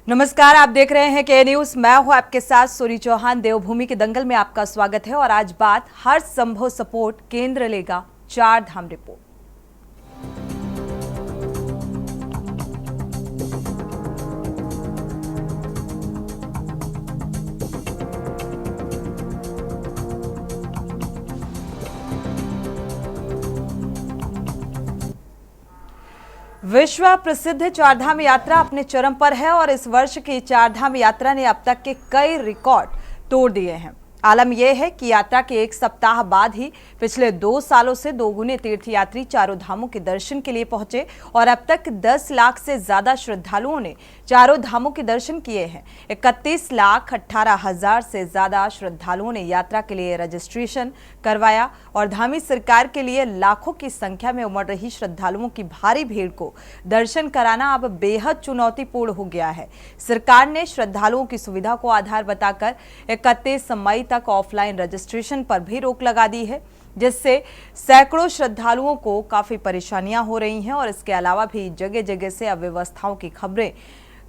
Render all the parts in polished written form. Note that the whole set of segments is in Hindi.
नमस्कार, आप देख रहे हैं के न्यूज। मैं हूं आपके साथ सूरी चौहान। देवभूमि के दंगल में आपका स्वागत है और आज बात हर संभव सपोर्ट केंद्र लेगा, 4 धाम रिपोर्ट। विश्व प्रसिद्ध चारधाम यात्रा अपने चरम पर है और इस वर्ष की चारधाम यात्रा ने अब तक के कई रिकॉर्ड तोड़ दिए हैं। आलम यह है कि यात्रा के एक सप्ताह बाद ही पिछले 2 सालों से दोगुने तीर्थयात्री चारों धामों के दर्शन के लिए पहुंचे और अब तक 10 लाख से ज्यादा श्रद्धालुओं ने चारों धामों के दर्शन किए हैं। 31,18,000 से ज्यादा श्रद्धालुओं ने यात्रा के लिए रजिस्ट्रेशन करवाया और धामी सरकार के लिए लाखों की संख्या में उमड़ रही श्रद्धालुओं की भारी भीड़ को दर्शन कराना अब बेहद चुनौतीपूर्ण हो गया है। सरकार ने श्रद्धालुओं की सुविधा को आधार बताकर 31 मई तक ऑफलाइन रजिस्ट्रेशन पर भी रोक लगा दी है, जिससे सैकड़ों श्रद्धालुओं को काफी परेशानियां हो रही हैं और इसके अलावा भी जगह जगह से अव्यवस्थाओं की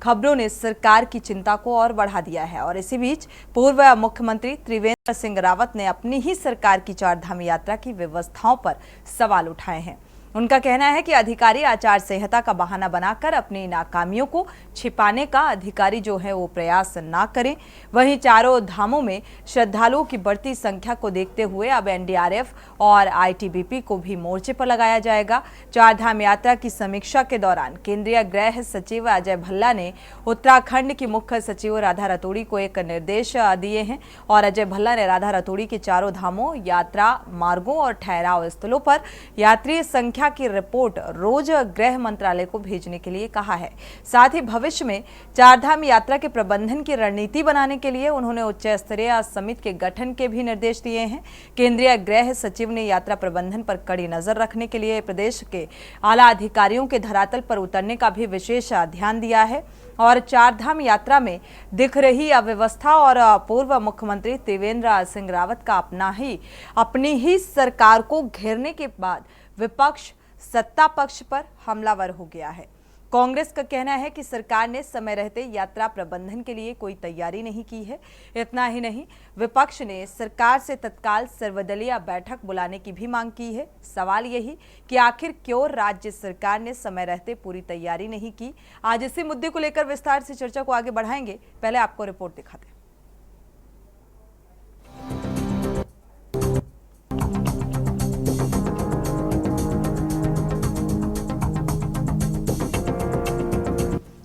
खबरों ने सरकार की चिंता को और बढ़ा दिया है। और इसी बीच पूर्व मुख्यमंत्री त्रिवेंद्र सिंह रावत ने अपनी ही सरकार की चारधाम यात्रा की व्यवस्थाओं पर सवाल उठाए हैं। उनका कहना है कि अधिकारी आचार संहिता का बहाना बनाकर अपनी नाकामियों को छिपाने का अधिकारी जो है वो प्रयास ना करें। वहीं चारों धामों में श्रद्धालुओं की बढ़ती संख्या को देखते हुए अब एनडीआरएफ और आईटीबीपी को भी मोर्चे पर लगाया जाएगा। चारधाम यात्रा की समीक्षा के दौरान केंद्रीय गृह सचिव अजय भल्ला ने उत्तराखंड की मुख्य सचिव राधा रतूड़ी को एक निर्देश दिए हैं और अजय भल्ला ने राधा रतूड़ी के चारों धामों, यात्रा मार्गों और ठहराव स्थलों पर यात्री संख्या की रिपोर्ट रोज गृह मंत्रालय को भेजने के लिए कहा है। साथ ही भविष्य में चारधाम यात्रा के प्रबंधन की रणनीति बनाने के लिए उन्होंने उच्च स्तरीय समिति के गठन के भी निर्देश दिए हैं। केंद्रीय गृह सचिव ने यात्रा प्रबंधन पर कड़ी नजर रखने के लिए प्रदेश के आला अधिकारियों के धरातल पर उतरने का भी विशेष ध्यान दिया है और चारधाम यात्रा में दिख रही अव्यवस्था और पूर्व मुख्यमंत्री त्रिवेंद्र सिंह रावत का अपनी ही सरकार को घेरने के बाद विपक्ष सत्ता पक्ष पर हमलावर हो गया है। कांग्रेस का कहना है कि सरकार ने समय रहते यात्रा प्रबंधन के लिए कोई तैयारी नहीं की है। इतना ही नहीं, विपक्ष ने सरकार से तत्काल सर्वदलीय बैठक बुलाने की भी मांग की है। सवाल यही कि आखिर क्यों राज्य सरकार ने समय रहते पूरी तैयारी नहीं की। आज इसी मुद्दे को लेकर विस्तार से चर्चा को आगे बढ़ाएंगे। पहले आपको रिपोर्ट दिखाते हैं।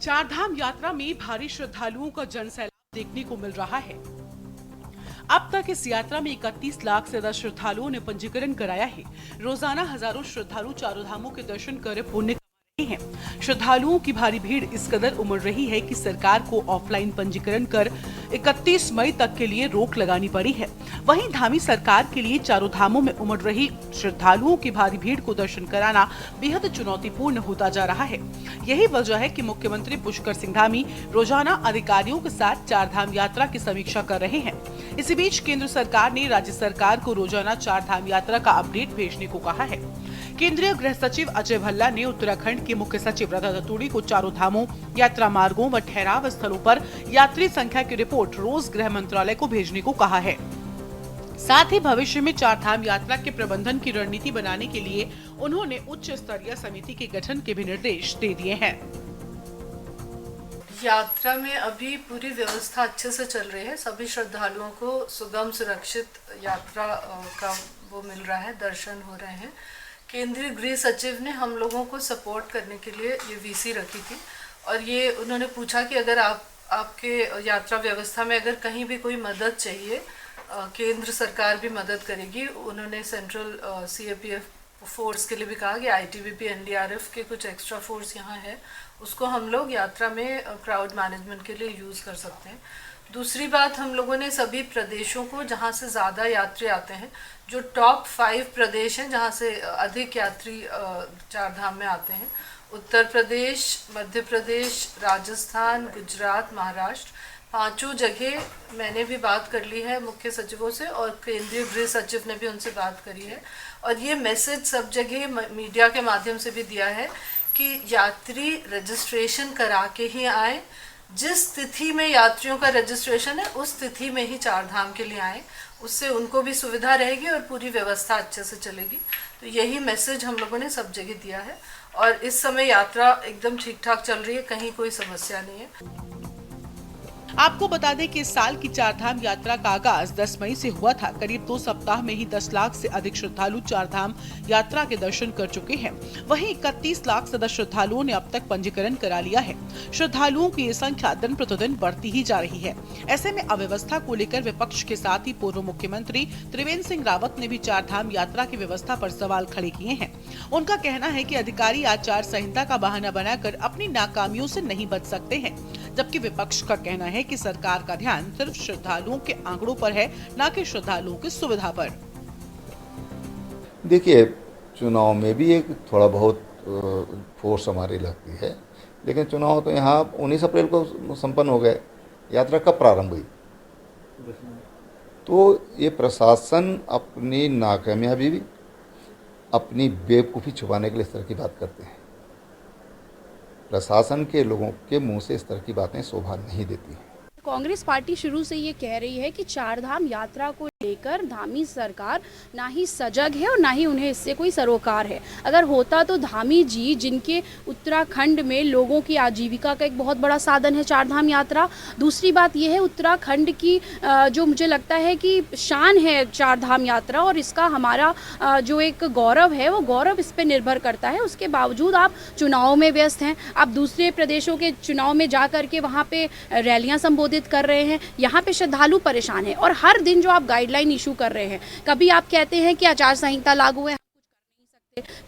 चारधाम यात्रा में भारी श्रद्धालुओं का जनसैलाब देखने को मिल रहा है। अब तक इस यात्रा में 31 लाख से ज्यादा श्रद्धालुओं ने पंजीकरण कराया है। रोजाना हजारों श्रद्धालु चारों धामों के दर्शन कर पुण्य कमा रहे हैं। श्रद्धालुओं की भारी भीड़ इस कदर उमड़ रही है कि सरकार को ऑफलाइन पंजीकरण कर 31 मई तक के लिए रोक लगानी पड़ी है। वहीं धामी सरकार के लिए चारों धामों में उमड़ रही श्रद्धालुओं की भारी भीड़ को दर्शन कराना बेहद चुनौतीपूर्ण होता जा रहा है। यही वजह है कि मुख्यमंत्री पुष्कर सिंह धामी रोजाना अधिकारियों के साथ चारधाम यात्रा की समीक्षा कर रहे हैं। इसी बीच केंद्र सरकार ने राज्य सरकार को रोजाना चारधाम यात्रा का अपडेट भेजने को कहा है। केंद्रीय गृह सचिव अजय भल्ला ने उत्तराखंड के मुख्य सचिव राधा रतूड़ी को चारों धामों, यात्रा मार्गों व ठहराव स्थलों पर यात्री संख्या की रिपोर्ट रोज गृह मंत्रालय को भेजने को कहा है। साथ ही भविष्य में चारधाम यात्रा के प्रबंधन की रणनीति बनाने के लिए उन्होंने उच्च स्तरीय समिति के गठन के भी निर्देश दे दिए हैं। यात्रा में अभी पूरी व्यवस्था अच्छे से चल रही है। सभी श्रद्धालुओं को सुगम सुरक्षित यात्रा का वो मिल रहा है, दर्शन हो रहे हैं। केंद्रीय गृह सचिव ने हम लोगों को सपोर्ट करने के लिए ये वीसी रखी थी और ये उन्होंने पूछा कि अगर आपके यात्रा व्यवस्था में अगर कहीं भी कोई मदद चाहिए, केंद्र सरकार भी मदद करेगी। उन्होंने सेंट्रल सीएपीएफ फोर्स के लिए भी कहा कि आईटीबीपी, एनडीआरएफ के कुछ एक्स्ट्रा फोर्स यहाँ है, उसको हम लोग यात्रा में क्राउड मैनेजमेंट के लिए यूज़ कर सकते हैं। दूसरी बात, हम लोगों ने सभी प्रदेशों को जहाँ से ज़्यादा यात्री आते हैं, जो टॉप 5 प्रदेश हैं जहाँ से अधिक यात्री चारधाम में आते हैं, उत्तर प्रदेश, मध्य प्रदेश, राजस्थान, गुजरात, महाराष्ट्र, 5 जगह मैंने भी बात कर ली है मुख्य सचिवों से और केंद्रीय गृह सचिव ने भी उनसे बात करी है और ये मैसेज सब जगह मीडिया के माध्यम से भी दिया है कि यात्री रजिस्ट्रेशन करा के ही आए, जिस तिथि में यात्रियों का रजिस्ट्रेशन है उस तिथि में ही चार धाम के लिए आए, उससे उनको भी सुविधा रहेगी और पूरी व्यवस्था अच्छे से चलेगी। तो यही मैसेज हम लोगों ने सब जगह दिया है और इस समय यात्रा एकदम ठीक ठाक चल रही है, कहीं कोई समस्या नहीं है। आपको बता दें कि इस साल की चारधाम यात्रा का आगाज 10 मई से हुआ था। करीब 2 सप्ताह में ही 10 लाख से अधिक श्रद्धालु चारधाम यात्रा के दर्शन कर चुके हैं। वहीं 31 लाख से अधिक श्रद्धालुओं ने अब तक पंजीकरण करा लिया है। श्रद्धालुओं की ये संख्या दिन प्रतिदिन बढ़ती ही जा रही है। ऐसे में अव्यवस्था को लेकर विपक्ष के साथ ही पूर्व मुख्यमंत्री त्रिवेंद्र सिंह रावत ने भी चारधाम यात्रा की व्यवस्था पर सवाल खड़े किए हैं। उनका कहना है कि अधिकारी आचार संहिता का बहाना बनाकर अपनी नाकामियों से नहीं बच सकते हैं, जबकि विपक्ष का कहना है कि सरकार का ध्यान सिर्फ श्रद्धालुओं के आंकड़ों पर है, न कि श्रद्धालुओं की सुविधा पर। देखिए, चुनाव में भी एक थोड़ा बहुत फोर्स हमारी लगती है, लेकिन चुनाव तो यहाँ 19 अप्रैल को संपन्न हो गए। यात्रा कब प्रारंभ हुई? तो ये प्रशासन अपनी नाकामयाबी भी, अपनी बेवकूफ़ी छुपाने के लिए इस तरह की बात करते हैं। प्रशासन के लोगों के मुंह से इस तरह की बातें शोभा नहीं देती हैं। कांग्रेस पार्टी शुरू से ये कह रही है कि चारधाम यात्रा को लेकर धामी सरकार ना ही सजग है और ना ही उन्हें इससे कोई सरोकार है। अगर होता तो धामी जी, जिनके उत्तराखंड में लोगों की आजीविका का एक बहुत बड़ा साधन है चारधाम यात्रा। दूसरी बात यह है, उत्तराखंड की जो मुझे लगता है कि शान है चारधाम यात्रा, और इसका हमारा जो एक गौरव है वो गौरव इस पर निर्भर करता है। उसके बावजूद आप चुनाव में व्यस्त हैं, आप दूसरे प्रदेशों के चुनाव में जा करके वहाँ पे रैलियाँ संबोधित कर रहे हैं। यहाँ पे श्रद्धालु परेशान है और हर दिन जो आप गाइडलाइन इशू कर रहे हैं, कभी आप कहते हैं कि आचार संहिता लागू है,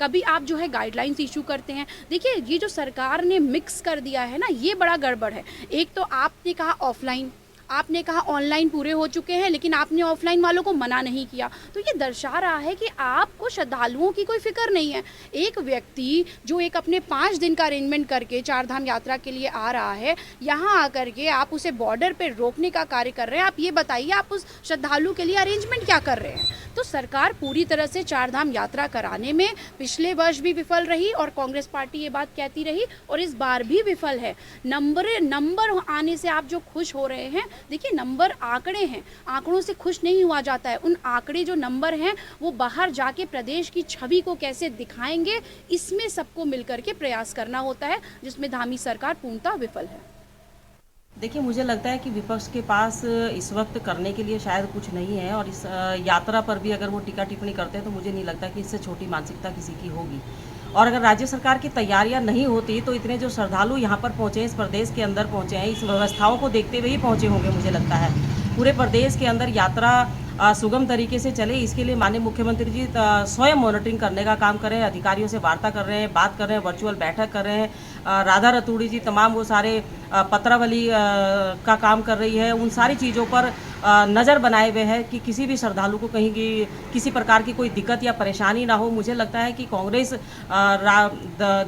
कभी आप जो है गाइडलाइंस इशू करते हैं। देखिए, ये जो सरकार ने मिक्स कर दिया है ना, ये बड़ा गड़बड़ है। एक तो आपने कहा ऑफलाइन, आपने कहा ऑनलाइन पूरे हो चुके हैं, लेकिन आपने ऑफलाइन वालों को मना नहीं किया। तो ये दर्शा रहा है कि आपको श्रद्धालुओं की कोई फिक्र नहीं है। एक व्यक्ति जो एक अपने 5 दिन का अरेंजमेंट करके चारधाम यात्रा के लिए आ रहा है, यहाँ आकर के आप उसे बॉर्डर पे रोकने का कार्य कर रहे हैं। आप ये बताइए, आप उस श्रद्धालु के लिए अरेंजमेंट क्या कर रहे हैं? तो सरकार पूरी तरह से चारधाम यात्रा कराने में पिछले वर्ष भी विफल रही और कांग्रेस पार्टी ये बात कहती रही और इस बार भी विफल है। नंबर आने से आप जो खुश हो रहे हैं, देखिए नंबर आंकड़े हैं, आंकड़ों से खुश नहीं हुआ जाता है। उन आंकड़े जो नंबर हैं वो बाहर जाके प्रदेश की छवि को कैसे दिखाएंगे, इसमें सबको मिलकर के प्रयास करना होता है, जिसमें धामी सरकार पूर्णतः विफल है। देखिए, मुझे लगता है कि विपक्ष के पास इस वक्त करने के लिए शायद कुछ नहीं है और इस यात्रा पर भी अगर वो टीका टिप्पणी करते हैं तो मुझे नहीं लगता कि इससे छोटी मानसिकता किसी की होगी। और अगर राज्य सरकार की तैयारियां नहीं होती तो इतने जो श्रद्धालु यहाँ पर पहुँचे, इस प्रदेश के अंदर पहुँचे हैं, इस व्यवस्थाओं को देखते हुए ही पहुँचे होंगे। मुझे लगता है पूरे प्रदेश के अंदर यात्रा सुगम तरीके से चले, इसके लिए माननीय मुख्यमंत्री जी स्वयं मॉनिटरिंग करने का काम कर रहे हैं, अधिकारियों से वार्ता कर रहे हैं, बात कर रहे हैं, वर्चुअल बैठक कर रहे हैं। राधा रतूड़ी जी तमाम वो सारे पत्रावली का काम कर रही है, उन सारी चीज़ों पर नज़र बनाए हुए है कि किसी भी श्रद्धालु को कहीं की किसी प्रकार की कोई दिक्कत या परेशानी ना हो। मुझे लगता है कि कांग्रेस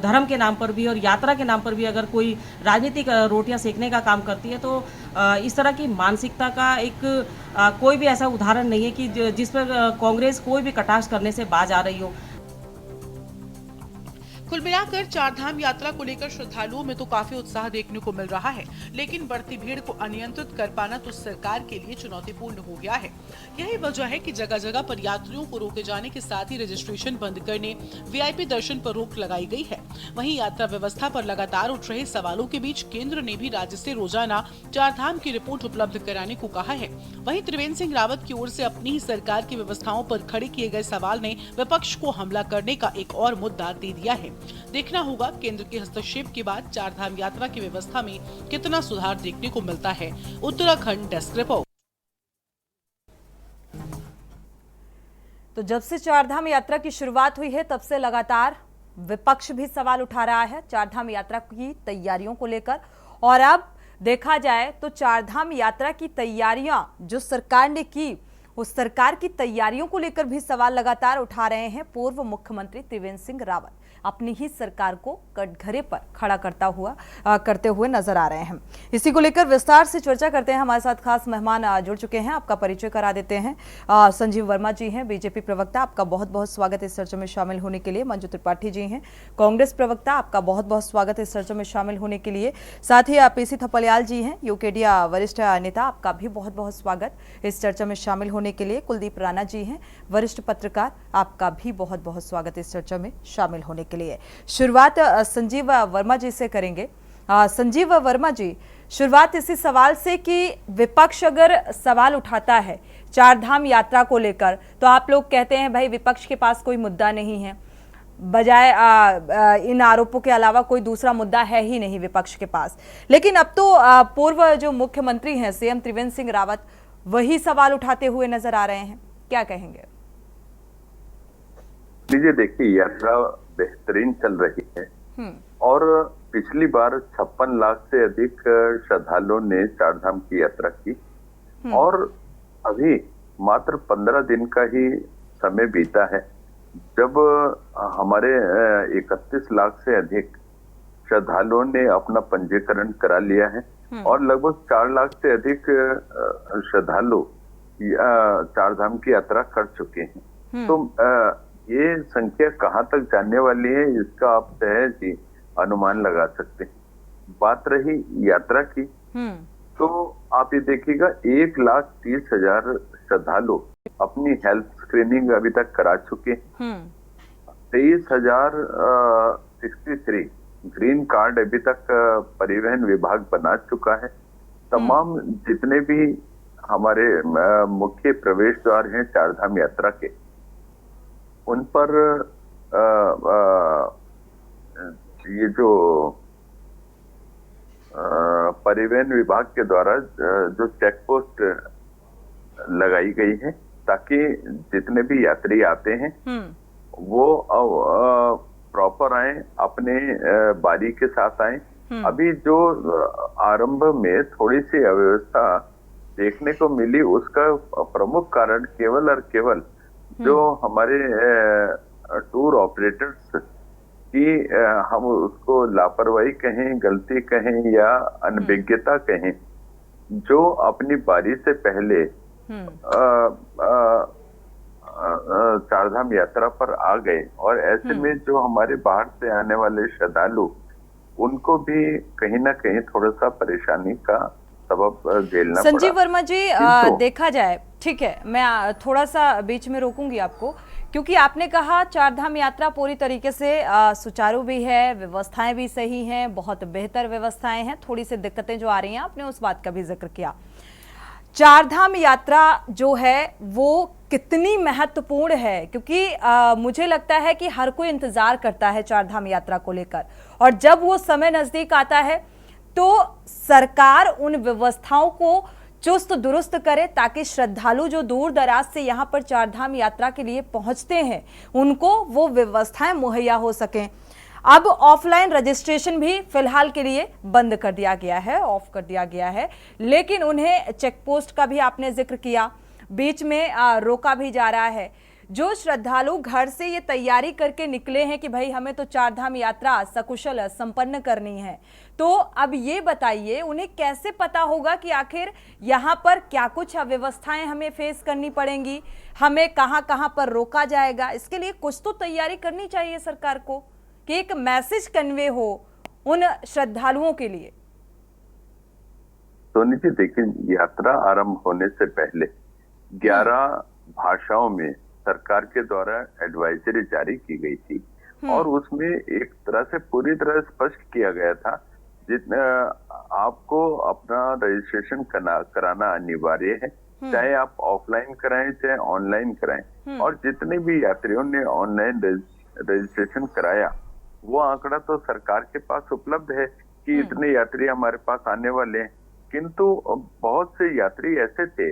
धर्म के नाम पर भी और यात्रा के नाम पर भी अगर कोई राजनीतिक रोटियां सेकने का काम करती है तो इस तरह की मानसिकता का एक कोई भी ऐसा उदाहरण नहीं है कि जिस पर कांग्रेस कोई भी कटाक्ष करने से बाज आ रही हो। कुल मिलाकर चारधाम यात्रा को लेकर श्रद्धालुओं में तो काफी उत्साह देखने को मिल रहा है, लेकिन बढ़ती भीड़ को अनियंत्रित कर पाना तो सरकार के लिए चुनौतीपूर्ण हो गया है। यही वजह है कि जगह जगह पर यात्रियों को रोके जाने के साथ ही रजिस्ट्रेशन बंद करने, वीआईपी दर्शन पर रोक लगाई गई है। वहीं यात्रा व्यवस्था पर लगातार उठ रहे सवालों के बीच केंद्र ने भी राज्य से रोजाना चारधाम की रिपोर्ट उपलब्ध कराने को कहा है। वहीं त्रिवेंद्र सिंह रावत की ओर से अपनी ही सरकार की व्यवस्थाओं पर खड़े किए गए सवाल ने विपक्ष को हमला करने का एक और मुद्दा दे दिया है। देखना होगा केंद्र के हस्तक्षेप के बाद चारधाम यात्रा की व्यवस्था में कितना सुधार देखने को मिलता है। Uttarakhand desk report. तो जब से चारधाम यात्रा की शुरुआत हुई है तब से लगातार विपक्ष भी सवाल उठा रहा है चारधाम यात्रा की तैयारियों को लेकर, और अब देखा जाए तो चारधाम यात्रा की तैयारियां जो सरकार ने की, उस सरकार की तैयारियों को लेकर भी सवाल लगातार उठा रहे हैं पूर्व मुख्यमंत्री त्रिवेंद्र सिंह रावत। अपनी ही सरकार को कटघरे पर खड़ा करते हुए नजर आ रहे हैं। इसी को लेकर विस्तार से चर्चा करते हैं। हमारे साथ खास मेहमान जुड़ चुके हैं, आपका परिचय करा देते हैं। संजीव वर्मा जी हैं, बीजेपी प्रवक्ता, आपका बहुत बहुत स्वागत इस चर्चा में शामिल होने के लिए। मंजू त्रिपाठी जी हैं, कांग्रेस प्रवक्ता, आपका बहुत बहुत स्वागत इस चर्चा में शामिल होने के लिए। साथ ही पीसी थपलियाल जी हैं, यूकेडिया वरिष्ठ नेता, आपका भी बहुत बहुत स्वागत इस चर्चा में शामिल होने के लिए। कुलदीप राणा जी हैं, वरिष्ठ पत्रकार, आपका भी बहुत बहुत स्वागत इस चर्चा में शामिल होने के लिए। शुरुआत संजीव वर्मा जी से करेंगे। संजीव वर्मा जी, शुरुआत इसी सवाल से कि विपक्ष अगर सवाल उठाता है चारधाम यात्रा को लेकर, तो आप लोग कहते हैं भाई विपक्ष के पास कोई मुद्दा नहीं है, बजाय इन आरोपों के अलावा कोई दूसरा मुद्दा है ही नहीं विपक्ष के पास। लेकिन अब तो पूर्व जो मुख्यमंत्री हैं सीएम त्रिवेंद्र सिंह रावत वही सवाल उठाते हुए नजर आ रहे हैं, क्या कहेंगे? लीजिए, देखिए, यात्रा बेहतरीन चल रही है और पिछली बार 56 लाख से अधिक श्रद्धालुओं ने चारधाम की यात्रा की और अभी मात्र 15 दिन का ही समय बीता है जब हमारे 31 लाख से अधिक श्रद्धालुओं ने अपना पंजीकरण करा लिया है और लगभग 4 लाख से अधिक श्रद्धालु चारधाम की यात्रा कर चुके हैं। तो ये संख्या कहाँ तक जाने वाली है इसका आप सहज ही अनुमान लगा सकते हैं। बात रही यात्रा की, तो आप ये देखिएगा 1,30,000 श्रद्धालु अपनी हेल्थ स्क्रीनिंग अभी तक करा चुके। 23,063 ग्रीन कार्ड अभी तक परिवहन विभाग बना चुका है। तमाम जितने भी हमारे मुख्य प्रवेश द्वार हैं चारधाम यात्रा के, उन पर ये जो परिवहन विभाग के द्वारा जो चेक पोस्ट लगाई गई है ताकि जितने भी यात्री आते हैं वो प्रॉपर आए, अपने बारी के साथ आए। अभी जो आरंभ में थोड़ी सी अव्यवस्था देखने को मिली, उसका प्रमुख कारण केवल और केवल जो हमारे टूर ऑपरेटर्स की, हम उसको लापरवाही कहें, गलती कहें या अनभिज्ञता कहें, जो अपनी बारी से पहले चारधाम यात्रा पर आ गए और ऐसे में जो हमारे बाहर से आने वाले श्रद्धालु, उनको भी कहीं ना कहीं थोड़ा सा परेशानी का सबब झेलना पड़ा। संजीव वर्मा जी, देखा जाए, ठीक है, मैं थोड़ा सा बीच में रोकूंगी आपको, क्योंकि आपने कहा चारधाम यात्रा पूरी तरीके से सुचारू भी है, व्यवस्थाएं भी सही हैं, बहुत बेहतर व्यवस्थाएं हैं, थोड़ी सी दिक्कतें जो आ रही हैं आपने उस बात का भी जिक्र किया। चारधाम यात्रा जो है वो कितनी महत्वपूर्ण है, क्योंकि मुझे लगता है कि हर कोई इंतजार करता है चारधाम यात्रा को लेकर, और जब वो समय नजदीक आता है तो सरकार उन व्यवस्थाओं को चुस्त दुरुस्त करे ताकि श्रद्धालु जो दूर दराज से यहाँ पर चारधाम यात्रा के लिए पहुंचते हैं उनको वो व्यवस्थाएं मुहैया हो सकें। अब ऑफलाइन रजिस्ट्रेशन भी फिलहाल के लिए बंद कर दिया गया है, ऑफ कर दिया गया है, लेकिन उन्हें चेक पोस्ट का भी आपने जिक्र किया, बीच में रोका भी जा रहा है। जो श्रद्धालु घर से ये तैयारी करके निकले हैं कि भाई हमें तो चारधाम यात्रा सकुशल संपन्न करनी है, तो अब ये बताइए उन्हें कैसे पता होगा कि आखिर यहाँ पर क्या कुछ अव्यवस्थाएं हमें फेस करनी पड़ेंगी, हमें कहाँ कहाँ पर रोका जाएगा? इसके लिए कुछ तो तैयारी करनी चाहिए सरकार को कि एक मैसेज कन्वे हो उन श्रद्धालुओं के लिए। सोनी जी, देखिए, यात्रा आरंभ होने से पहले 11 भाषाओं में सरकार के द्वारा एडवाइजरी जारी की गई थी और उसमें एक तरह से पूरी तरह स्पष्ट किया गया था जितना आपको अपना रजिस्ट्रेशन कराना अनिवार्य है, चाहे आप ऑफलाइन कराएं चाहे ऑनलाइन कराएं। और जितने भी यात्रियों ने ऑनलाइन रजिस्ट्रेशन कराया वो आंकड़ा तो सरकार के पास उपलब्ध है कि इतने यात्री हमारे पास आने वाले हैं, किंतु बहुत से यात्री ऐसे थे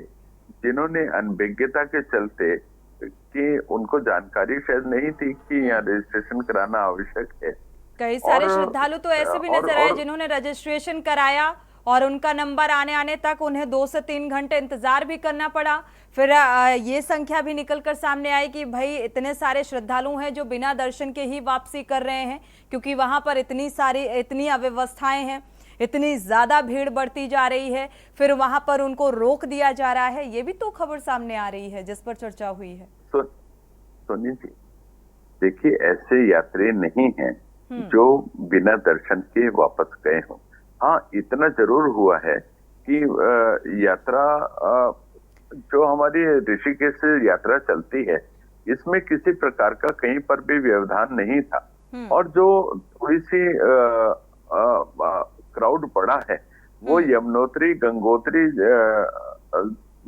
जिन्होंने अनभिज्ञता के चलते कि उनको जानकारी शायद नहीं थी कि यहाँ रजिस्ट्रेशन कराना आवश्यक है। कई सारे श्रद्धालु तो ऐसे भी नजर आए जिन्होंने रजिस्ट्रेशन कराया और उनका नंबर आने तक उन्हें 2 से 3 घंटे इंतजार भी करना पड़ा। फिर ये संख्या भी निकलकर सामने आई कि भाई इतने सारे श्रद्धालु हैं जो बिना दर्शन के ही वापसी कर रहे हैं, क्योंकि वहां पर इतनी अव्यवस्थाएं हैं, इतनी ज्यादा भीड़ बढ़ती जा रही है, फिर वहां पर उनको रोक दिया जा रहा है। ये भी तो खबर सामने आ रही है जिस पर चर्चा हुई है। सोनी जी, देखिए, ऐसे यात्री नहीं हैं जो बिना दर्शन के वापस गए हों। हाँ, इतना जरूर हुआ है कि यात्रा जो हमारी ऋषिकेश से यात्रा चलती है, इसमें किसी प्रकार का कहीं पर भी व्यवधान नहीं था, और जो थोड़ी सी क्राउड पड़ा है वो यमुनोत्री गंगोत्री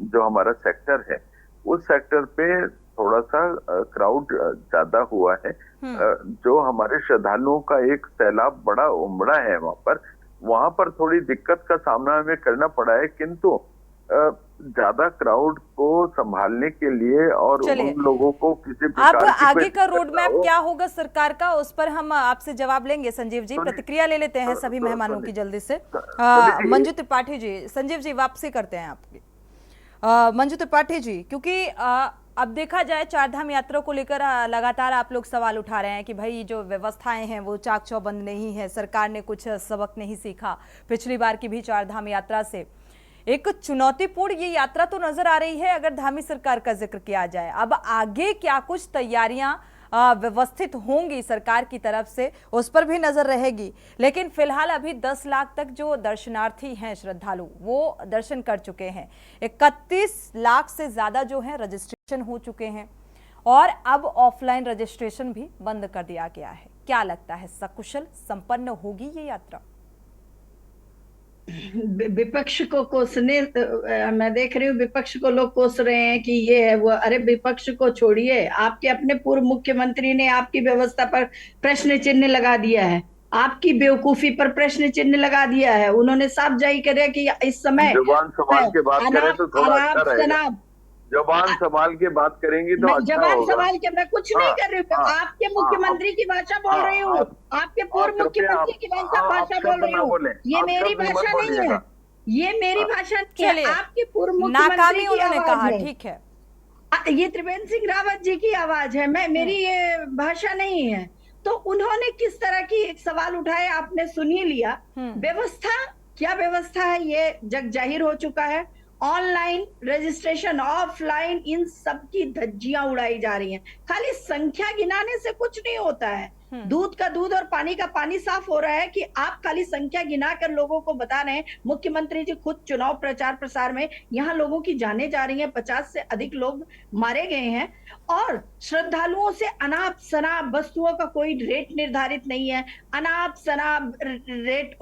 जो हमारा सेक्टर है, उस सेक्टर पे थोड़ा सा क्राउड ज्यादा हुआ है। जो हमारे श्रद्धालुओं का एक सैलाब बड़ा उमड़ा है वहां पर थोड़ी दिक्कत का सामना हमें करना पड़ा है, किंतु ज्यादा क्राउड को संभालने के लिए और उन लोगों को किसी प्रकार अब आगे का रोड मैप क्या होगा सरकार का, उस पर हम आपसे जवाब लेंगे। संजीव जी, प्रतिक्रिया ले लेते हैं सभी मेहमानों की जल्दी से। मंजू त्रिपाठी जी, संजीव जी वापसी करते हैं आपकी। मंजू त्रिपाठी जी, क्योंकि अब देखा जाए चारधाम यात्रा को लेकर लगातार आप लोग सवाल उठा रहे हैं कि भाई जो व्यवस्थाएं हैं वो चाक चौबंद नहीं है, सरकार ने कुछ सबक नहीं सीखा पिछली बार की भी चारधाम यात्रा से। एक चुनौतीपूर्ण ये यात्रा तो नजर आ रही है अगर धामी सरकार का जिक्र किया जाए। अब आगे क्या कुछ तैयारियां व्यवस्थित होंगी सरकार की तरफ से, उस पर भी नजर रहेगी। लेकिन फिलहाल अभी 10 लाख तक जो दर्शनार्थी हैं, श्रद्धालु, वो दर्शन कर चुके हैं। 31 लाख से ज्यादा जो है रजिस्ट्रेशन हो चुके हैं, और अब ऑफलाइन रजिस्ट्रेशन भी बंद कर दिया गया है। क्या लगता है, सकुशल संपन्न होगी ये यात्रा? विपक्ष को कोसने, मैं देख रही हूँ विपक्ष को लोग कोस रहे हैं कि ये है वो। अरे विपक्ष को छोड़िए, आपके अपने पूर्व मुख्यमंत्री ने आपकी व्यवस्था पर प्रश्न चिन्ह लगा दिया है, आपकी बेवकूफी पर प्रश्न चिन्ह लगा दिया है। उन्होंने साफ जाहिर किया कि इस समय जबान संभाल के बात करें तो थोड़ा अच्छा रहेगा। जबान संभाल के बात करेंगी तो अच्छा जबान होगा। संभाल के मैं कुछ नहीं कर रही हूँ, आपके मुख्यमंत्री की भाषा बोल रही हूँ, आपके पूर्व मुख्यमंत्री की भाषा बोल रही हूँ। ये मेरी भाषा नहीं है, ये मेरी भाषा नहीं है, आपके पूर्व मुख्यमंत्री की आवाज है। ठीक है, ये त्रिवेंद्र सिंह रावत जी की आवाज है, मेरी ये भाषा नहीं है। तो उन्होंने किस तरह की एक सवाल उठाए, आपने सुन ही लिया। व्यवस्था क्या व्यवस्था है ये जग जाहिर हो चुका है। ऑनलाइन रजिस्ट्रेशन, ऑफलाइन, इन सब की धज्जियां उड़ाई जा रही हैं। खाली संख्या गिनाने से कुछ नहीं होता है। दूध का दूध और पानी का पानी साफ हो रहा है कि आप खाली संख्या गिनाकर लोगों को बता रहे हैं। मुख्यमंत्री जी खुद चुनाव प्रचार प्रसार में यहाँ लोगों की जाने जा रही हैं, 50 से अधिक लोग मारे गए हैं, और श्रद्धालुओं से अनाप शनाप वस्तुओं का कोई रेट निर्धारित नहीं है, अनाप शनाप रेट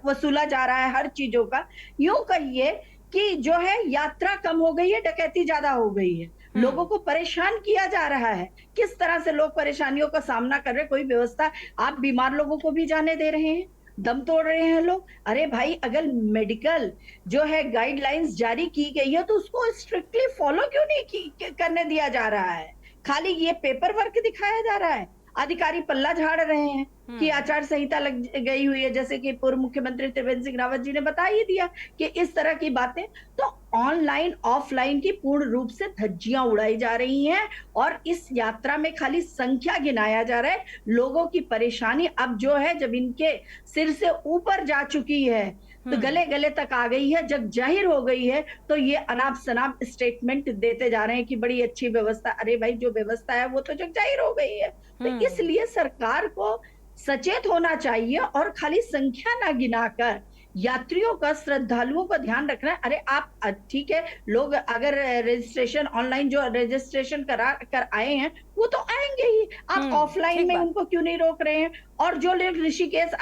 वसूला जा रहा है हर चीजों का। यूं कहिए कि जो है यात्रा कम हो गई है, डकैती ज्यादा हो गई है, लोगों को परेशान किया जा रहा है। किस तरह से लोग परेशानियों का सामना कर रहे हैं, कोई व्यवस्था, आप बीमार लोगों को भी जाने दे रहे हैं, दम तोड़ रहे हैं लोग। अरे भाई, अगर मेडिकल जो है गाइडलाइंस जारी की गई है तो उसको स्ट्रिक्टली फॉलो क्यों नहीं करने दिया जा रहा है? खाली ये पेपर वर्क दिखाया जा रहा है। अधिकारी पल्ला झाड़ रहे हैं कि आचार संहिता लग गई हुई है, जैसे कि पूर्व मुख्यमंत्री त्रिवेंद्र सिंह रावत जी ने बता ही दिया कि इस तरह की बातें। तो ऑनलाइन ऑफलाइन की पूर्ण रूप से धज्जियां उड़ाई जा रही हैं, और इस यात्रा में खाली संख्या गिनाया जा रहा है। लोगों की परेशानी अब जो है, जब इनके सिर से ऊपर जा चुकी है, तो गले गले तक आ गई है, जब जाहिर हो गई है, तो ये अनाप शनाप स्टेटमेंट देते जा रहे हैं कि बड़ी अच्छी व्यवस्था। अरे भाई, जो व्यवस्था है वो तो जग जाहिर हो गई है। तो इसलिए सरकार को सचेत होना चाहिए और खाली संख्या ना गिनाकर यात्रियों का, श्रद्धालुओं का ध्यान रखना है। अरे आप ठीक है, लोग अगर रजिस्ट्रेशन ऑनलाइन जो रजिस्ट्रेशन करा कर आए हैं वो तो आएंगे ही, आप ऑफलाइन में उनको क्यों नहीं रोक रहे हैं? और जो लोग ऋषिकेश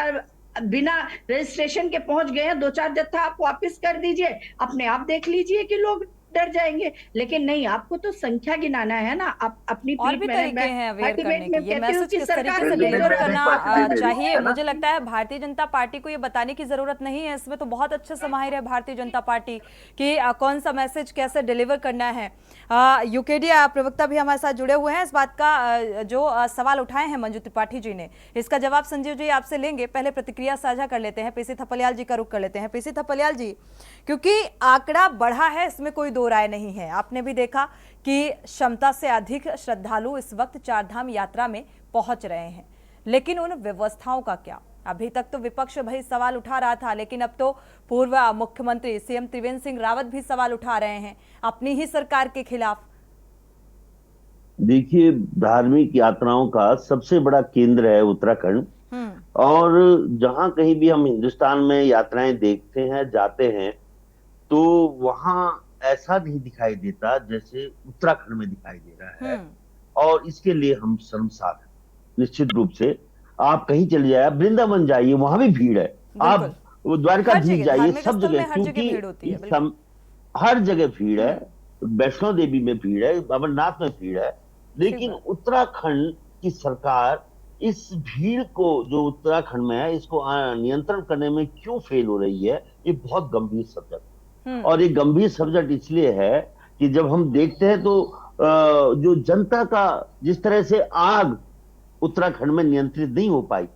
बिना रजिस्ट्रेशन के पहुंच गए हैं, 2-4 जत्था आप वापस कर दीजिए, अपने आप देख लीजिए कि लोग डर जाएंगे। लेकिन नहीं, आपको तो संख्या गिनाना है ना। आप अपनी और भी तरीके हैं अवेयर करने के। ये मैसेज किस तरीके से नहीं, डिलीवर नहीं, करना नहीं, चाहिए, है ना? मुझे लगता है भारतीय जनता पार्टी को ये बताने की जरूरत नहीं है। इसमें तो बहुत अच्छे से माहिर है भारतीय जनता पार्टी कि कौन सा मैसेज कैसे डिलीवर करना है। यूकेडीए प्रवक्ता भी हमारे साथ जुड़े हुए हैं। इस बात का जो सवाल उठाए हैं मंजू त्रिपाठी जी ने, इसका जवाब संजीव जी आपसे लेंगे। पहले प्रतिक्रिया साझा कर लेते हैं, पीसी थपलियाल जी का रुख कर लेते हैं। पीसी थपलियाल जी, क्योंकि आंकड़ा बढ़ा है, इसमें कोई दो राय नहीं है। आपने भी देखा कि क्षमता से अधिक श्रद्धालु इस वक्त चारधाम यात्रा में पहुंच रहे हैं, लेकिन उन व्यवस्थाओं का क्या? अभी तक तो विपक्ष भाई सवाल उठा रहा था, लेकिन अब तो पूर्व मुख्यमंत्री सीएम त्रिवेंद्र सिंह रावत भी सवाल उठा रहे हैं अपनी ही सरकार के खिलाफ। देखिए, धार्मिक यात्राओं का सबसे बड़ा केंद्र है उत्तराखंड। और जहां कहीं भी हम हिंदुस्तान में यात्राएं देखते हैं, जाते हैं, तो वहां ऐसा नहीं दिखाई देता जैसे उत्तराखंड में दिखाई दे रहा है। और इसके लिए हम शर्मसार हैं निश्चित रूप से। आप कहीं चले जाइए, वृंदावन जाइए, वहां भी भीड़ है। आप द्वारकाधीश जाइए, सब जगह, क्योंकि हर जगह भीड़ है। वैष्णो देवी में भीड़ है, अमरनाथ में भीड़ है। लेकिन उत्तराखंड की सरकार इस भीड़ को जो उत्तराखंड में है, इसको नियंत्रण करने में क्यों फेल हो रही है, ये बहुत गंभीर सब्जेक्ट है। और ये गंभीर सब्जेक्ट इसलिए है कि जब हम देखते हैं तो जो जनता का जिस तरह से आग उत्तराखंड में नियंत्रित नहीं हो पाई,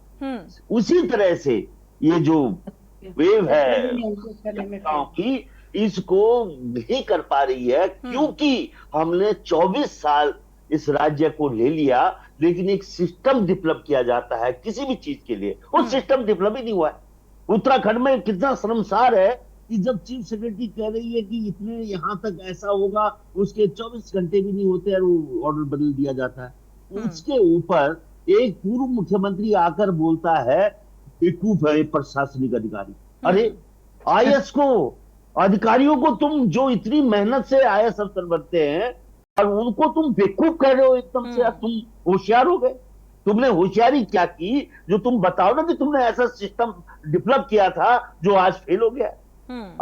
उसी तरह से ये जो वेव है की, इसको नहीं कर पा रही है, क्योंकि हमने 24 साल इस राज्य को ले लिया, लेकिन एक सिस्टम डेवलप किया जाता है किसी भी चीज के लिए, वो सिस्टम डेवलप ही नहीं हुआ है। उत्तराखंड में कितना शर्मसार है कि जब चीफ सेक्रेटरी कह रही है कि इतने यहां तक ऐसा होगा, उसके 24 घंटे भी नहीं होते और वो ऑर्डर बदल दिया जाता है। उसके ऊपर एक पूर्व मुख्यमंत्री आकर बोलता है बेवकूफ है प्रशासनिक अधिकारी। अरे आईएएस को, अधिकारियों को तुम जो इतनी मेहनत से आईएएस अफसर बनते हैं, और उनको तुम बेवकूफ कह रहे हो एकदम से। तुम होशियार हो गए। तुमने होशियारी क्या की, जो तुम बताओ ना कि तुमने ऐसा सिस्टम डेवलप किया था जो आज फेल हो गया।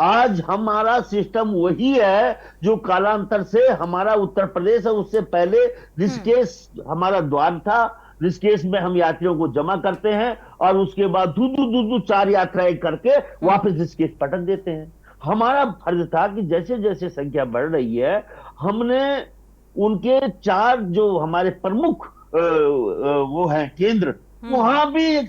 आज हमारा सिस्टम वही है जो कालांतर से हमारा उत्तर प्रदेश है। उससे पहले ऋषिकेश हमारा द्वार था। ऋषिकेश में हम यात्रियों को जमा करते हैं और उसके बाद दू 4 यात्राएं करके वापस ऋषिकेश पटक देते हैं। हमारा फर्ज था कि जैसे जैसे संख्या बढ़ रही है, हमने उनके 4 जो हमारे प्रमुख वो है केंद्र, वहां भी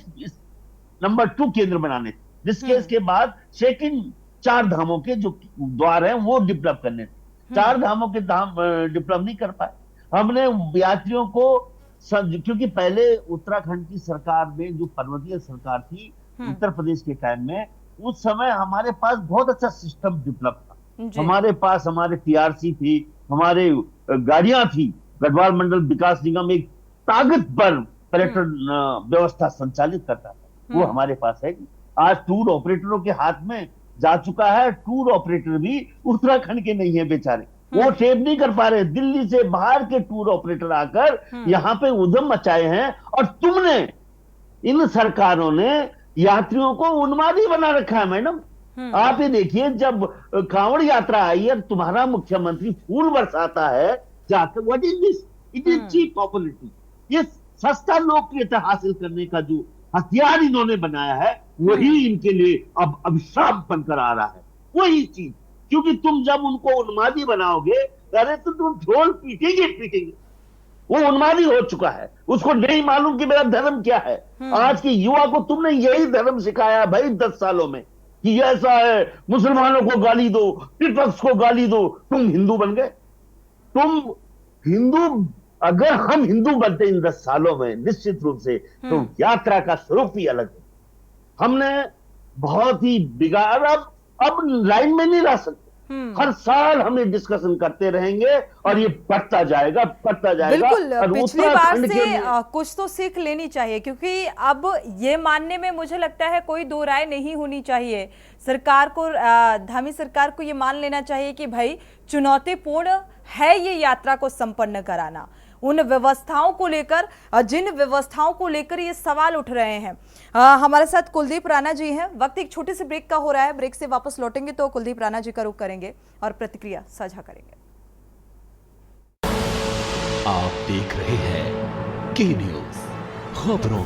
नंबर 2 केंद्र बनाने थे। ऋषिकेश के बाद सेकंड 4 धामों के जो द्वार हैं वो डेवलप करने थे। 4 धामों के धाम डेवलप नहीं कर पाए। हमने यात्रियों को, क्योंकि पहले उत्तराखंड की सरकार में जो पर्वतीय सरकार थी उत्तर प्रदेश के टाइम में, उस समय हमारे पास बहुत अच्छा सिस्टम डेवलप था। हमारे पास हमारे टीआरसी थी, हमारे गाड़ियां थी। गढ़वाल मंडल विकास निगम एक ताकतवर पर्यटन व्यवस्था संचालित करता था, वो हमारे पास है। आज टूर ऑपरेटरों के हाथ में जा चुका है। टूर ऑपरेटर भी उत्तराखंड के नहीं है बेचारे, वो टेप नहीं कर पा रहे। दिल्ली से बाहर के टूर ऑपरेटर आकर यहाँ पे उद्यम मचाए हैं, और तुमने, इन सरकारों ने यात्रियों को उन्मादी बना रखा है। मैडम, आप ये देखिए, जब कांवड़ यात्रा आई है, तुम्हारा मुख्यमंत्री फूल बरसाता है जाकर। What is this? It is cheap popularity. ये सस्ता लोकप्रियता हासिल करने का जो हथियार इन्होंने बनाया है, वही इनके लिए अब अभिशाप बनकर आ रहा है। वही चीज, क्योंकि तुम जब उनको उन्मादी बनाओगे, अरे तो तुम ढोल पीटेंगे। वो उन्मादी हो चुका है, उसको नहीं मालूम कि मेरा धर्म क्या है। आज के युवा को तुमने यही धर्म सिखाया भाई 10 सालों में, कि ऐसा है, मुसलमानों को गाली दो, विपक्ष को गाली दो, तुम हिंदू बन गए। तुम हिंदू, अगर हम हिंदू बनते इन 10 सालों में निश्चित रूप से, तो यात्रा का स्वरूप ही अलग है। हमने बहुत ही बिगाड़, अब लाइन में नहीं रह सकते। हर साल हम ये डिस्कशन करते रहेंगे और ये बढ़ता जाएगा। बिल्कुल, पिछली बार से कुछ तो सीख लेनी चाहिए, क्योंकि अब ये मानने में मुझे लगता है कोई दो राय नहीं होनी चाहिए। सरकार को, धामी सरकार को ये मान लेना चाहिए कि भाई चुनौतीपूर्ण है ये यात्रा को संपन्न कराना। उन व्यवस्थाओं को लेकर, जिन व्यवस्थाओं को लेकर ये सवाल उठ रहे हैं। हमारे साथ कुलदीप राणा जी हैं। वक्त एक छोटे से ब्रेक का हो रहा है, ब्रेक से वापस लौटेंगे तो कुलदीप राणा जी का रुख करेंगे और प्रतिक्रिया साझा करेंगे। आप देख रहे हैं के न्यूज खबरों।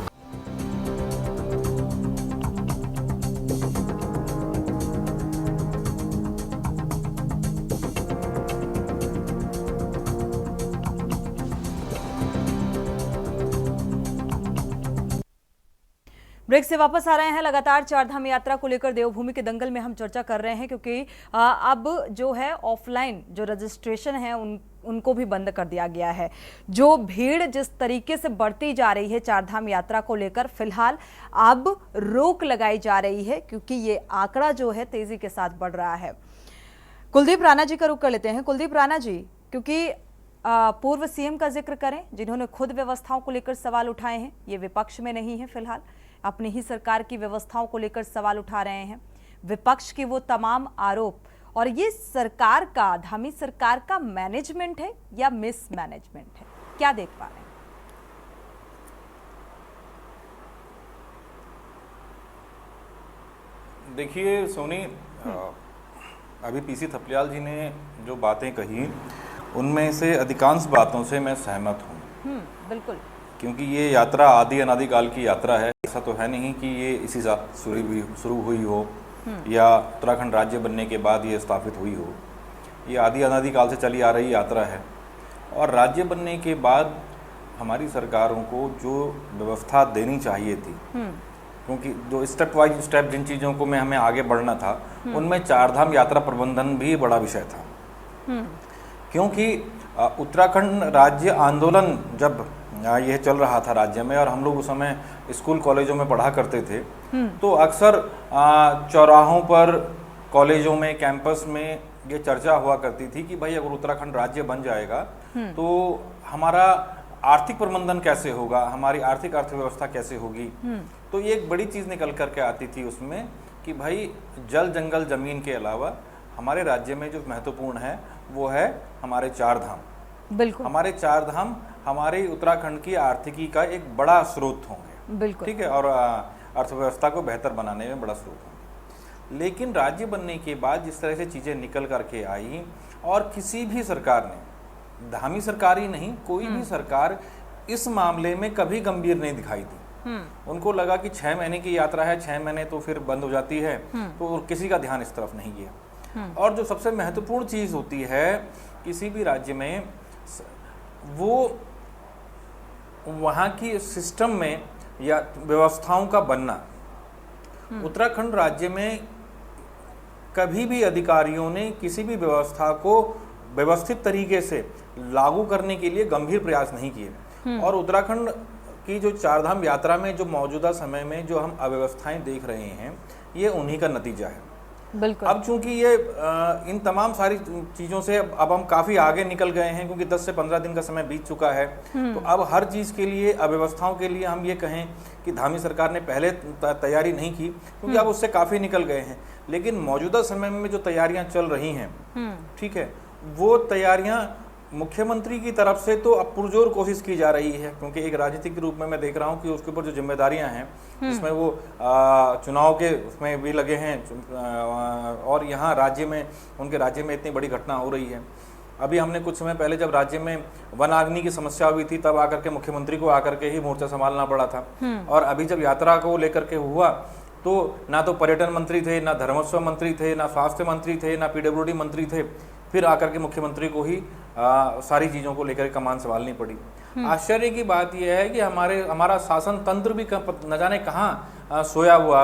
ब्रेक से वापस आ रहे हैं। लगातार चारधाम यात्रा को लेकर देवभूमि के दंगल में हम चर्चा कर रहे हैं, क्योंकि अब जो है ऑफलाइन जो रजिस्ट्रेशन है उनको भी बंद कर दिया गया है। जो भीड़ जिस तरीके से बढ़ती जा रही है चारधाम यात्रा को लेकर, फिलहाल अब रोक लगाई जा रही है, क्योंकि ये आंकड़ा जो है तेजी के साथ बढ़ रहा है। कुलदीप राणा जी का रुख कर लेते हैं। कुलदीप राणा जी, क्योंकि पूर्व सीएम का जिक्र करें जिन्होंने खुद व्यवस्थाओं को लेकर सवाल उठाए हैं, ये विपक्ष में नहीं है, फिलहाल अपनी ही सरकार की व्यवस्थाओं को लेकर सवाल उठा रहे हैं। विपक्ष के वो तमाम आरोप, और ये सरकार का, धामी सरकार का मैनेजमेंट है या मिसमैनेजमेंट है, क्या देख पा रहे हैं? देखिए सोनी, अभी पीसी थपलियाल जी ने जो बातें कही उनमें से अधिकांश बातों से मैं सहमत हूँ। बिल्कुल, क्योंकि ये यात्रा आदि अनादिकाल की यात्रा है। ऐसा तो है नहीं कि ये इसी साल शुरू हुई हो या उत्तराखंड राज्य बनने के बाद ये स्थापित हुई हो। ये आदि अनादिकाल से चली आ रही यात्रा है। और राज्य बनने के बाद हमारी सरकारों को जो व्यवस्था देनी चाहिए थी, क्योंकि जो स्टेप वाइज स्टेप जिन चीज़ों को में हमें आगे बढ़ना था, उनमें चारधाम यात्रा प्रबंधन भी बड़ा विषय था। क्योंकि उत्तराखंड राज्य आंदोलन जब यह चल रहा था राज्य में, और हम लोग उस समय स्कूल कॉलेजों में पढ़ा करते थे, तो अक्सर चौराहों पर, कॉलेजों में, कैंपस में ये चर्चा हुआ करती थी कि भाई अगर उत्तराखंड राज्य बन जाएगा तो हमारा आर्थिक प्रबंधन कैसे होगा, हमारी आर्थिक अर्थव्यवस्था कैसे होगी। तो ये एक बड़ी चीज़ निकल करके आती थी उसमें कि भाई जल जंगल जमीन के अलावा हमारे राज्य में जो महत्वपूर्ण है वो है हमारे चार धाम। बिल्कुल, हमारे चार धाम हमारे उत्तराखंड की आर्थिकी का एक बड़ा स्रोत होंगे। बिल्कुल, ठीक है, और अर्थव्यवस्था को बेहतर बनाने में बड़ा स्रोत होंगे। लेकिन राज्य बनने के बाद जिस तरह से चीज़ें निकल करके आई, और किसी भी सरकार ने, धामी सरकार ही नहीं, कोई भी सरकार इस मामले में कभी गंभीर नहीं दिखाई दी। उनको लगा कि 6 महीने की यात्रा है, 6 महीने तो फिर बंद हो जाती है, तो किसी का ध्यान इस तरफ नहीं गया। और जो सबसे महत्वपूर्ण चीज़ होती है किसी भी राज्य में, वो वहाँ की सिस्टम में या व्यवस्थाओं का बनना। उत्तराखंड राज्य में कभी भी अधिकारियों ने किसी भी व्यवस्था को व्यवस्थित तरीके से लागू करने के लिए गंभीर प्रयास नहीं किए। और उत्तराखंड की जो चारधाम यात्रा में जो मौजूदा समय में जो हम अव्यवस्थाएं देख रहे हैं, ये उन्हीं का नतीजा है। बिल्कुल। अब चूंकि ये इन तमाम सारी चीज़ों से अब हम काफ़ी आगे निकल गए हैं, क्योंकि 10 से 15 दिन का समय बीत चुका है। तो अब हर चीज़ के लिए, अव्यवस्थाओं के लिए हम ये कहें कि धामी सरकार ने पहले तैयारी नहीं की, क्योंकि अब उससे काफ़ी निकल गए हैं। लेकिन मौजूदा समय में जो तैयारियां चल रही हैं, ठीक है, वो तैयारियां मुख्यमंत्री की तरफ से तो अब पुरजोर कोशिश की जा रही है, क्योंकि एक राजनीतिक के रूप में मैं देख रहा हूं कि उसके ऊपर जो जिम्मेदारियां हैं, उसमें वो चुनाव के उसमें भी लगे हैं। और यहाँ राज्य में, उनके राज्य में इतनी बड़ी घटना हो रही है। अभी हमने कुछ समय पहले जब राज्य में वनाग्नि की समस्या हुई थी, तब आकर के मुख्यमंत्री को आकर के ही मोर्चा संभालना पड़ा था। और अभी जब यात्रा को लेकर के हुआ, तो ना तो पर्यटन मंत्री थे, ना धर्मोत्सव मंत्री थे, ना स्वास्थ्य मंत्री थे, ना PWD मंत्री थे। फिर आकर के मुख्यमंत्री को ही सारी चीज़ों को लेकर कमान संभालनी पड़ी। आश्चर्य की बात यह है कि हमारा शासन तंत्र भी न जाने कहाँ सोया हुआ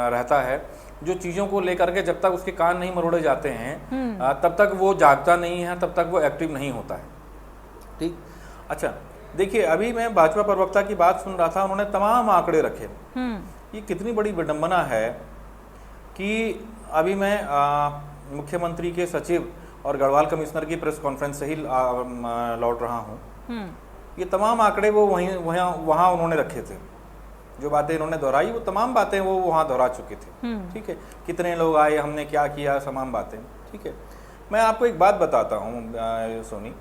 रहता है, जो चीज़ों को लेकर के जब तक उसके कान नहीं मरोड़े जाते हैं तब तक वो जागता नहीं है, तब तक वो एक्टिव नहीं होता है। ठीक, अच्छा देखिए, अभी मैं भाजपा प्रवक्ता की बात सुन रहा था, उन्होंने तमाम आंकड़े रखे। ये कितनी बड़ी विडंबना है कि अभी मैं मुख्यमंत्री के सचिव और गढ़वाल कमिश्नर की प्रेस कॉन्फ्रेंस से ही लौट रहा हूँ। ये तमाम आंकड़े वो वहाँ उन्होंने रखे थे। जो बातें इन्होंने दोहराई, वो तमाम बातें वो वहाँ दोहरा चुके थे। ठीक है, कितने लोग आए, हमने क्या किया, तमाम बातें। ठीक है, मैं आपको एक बात बताता हूँ सोनी,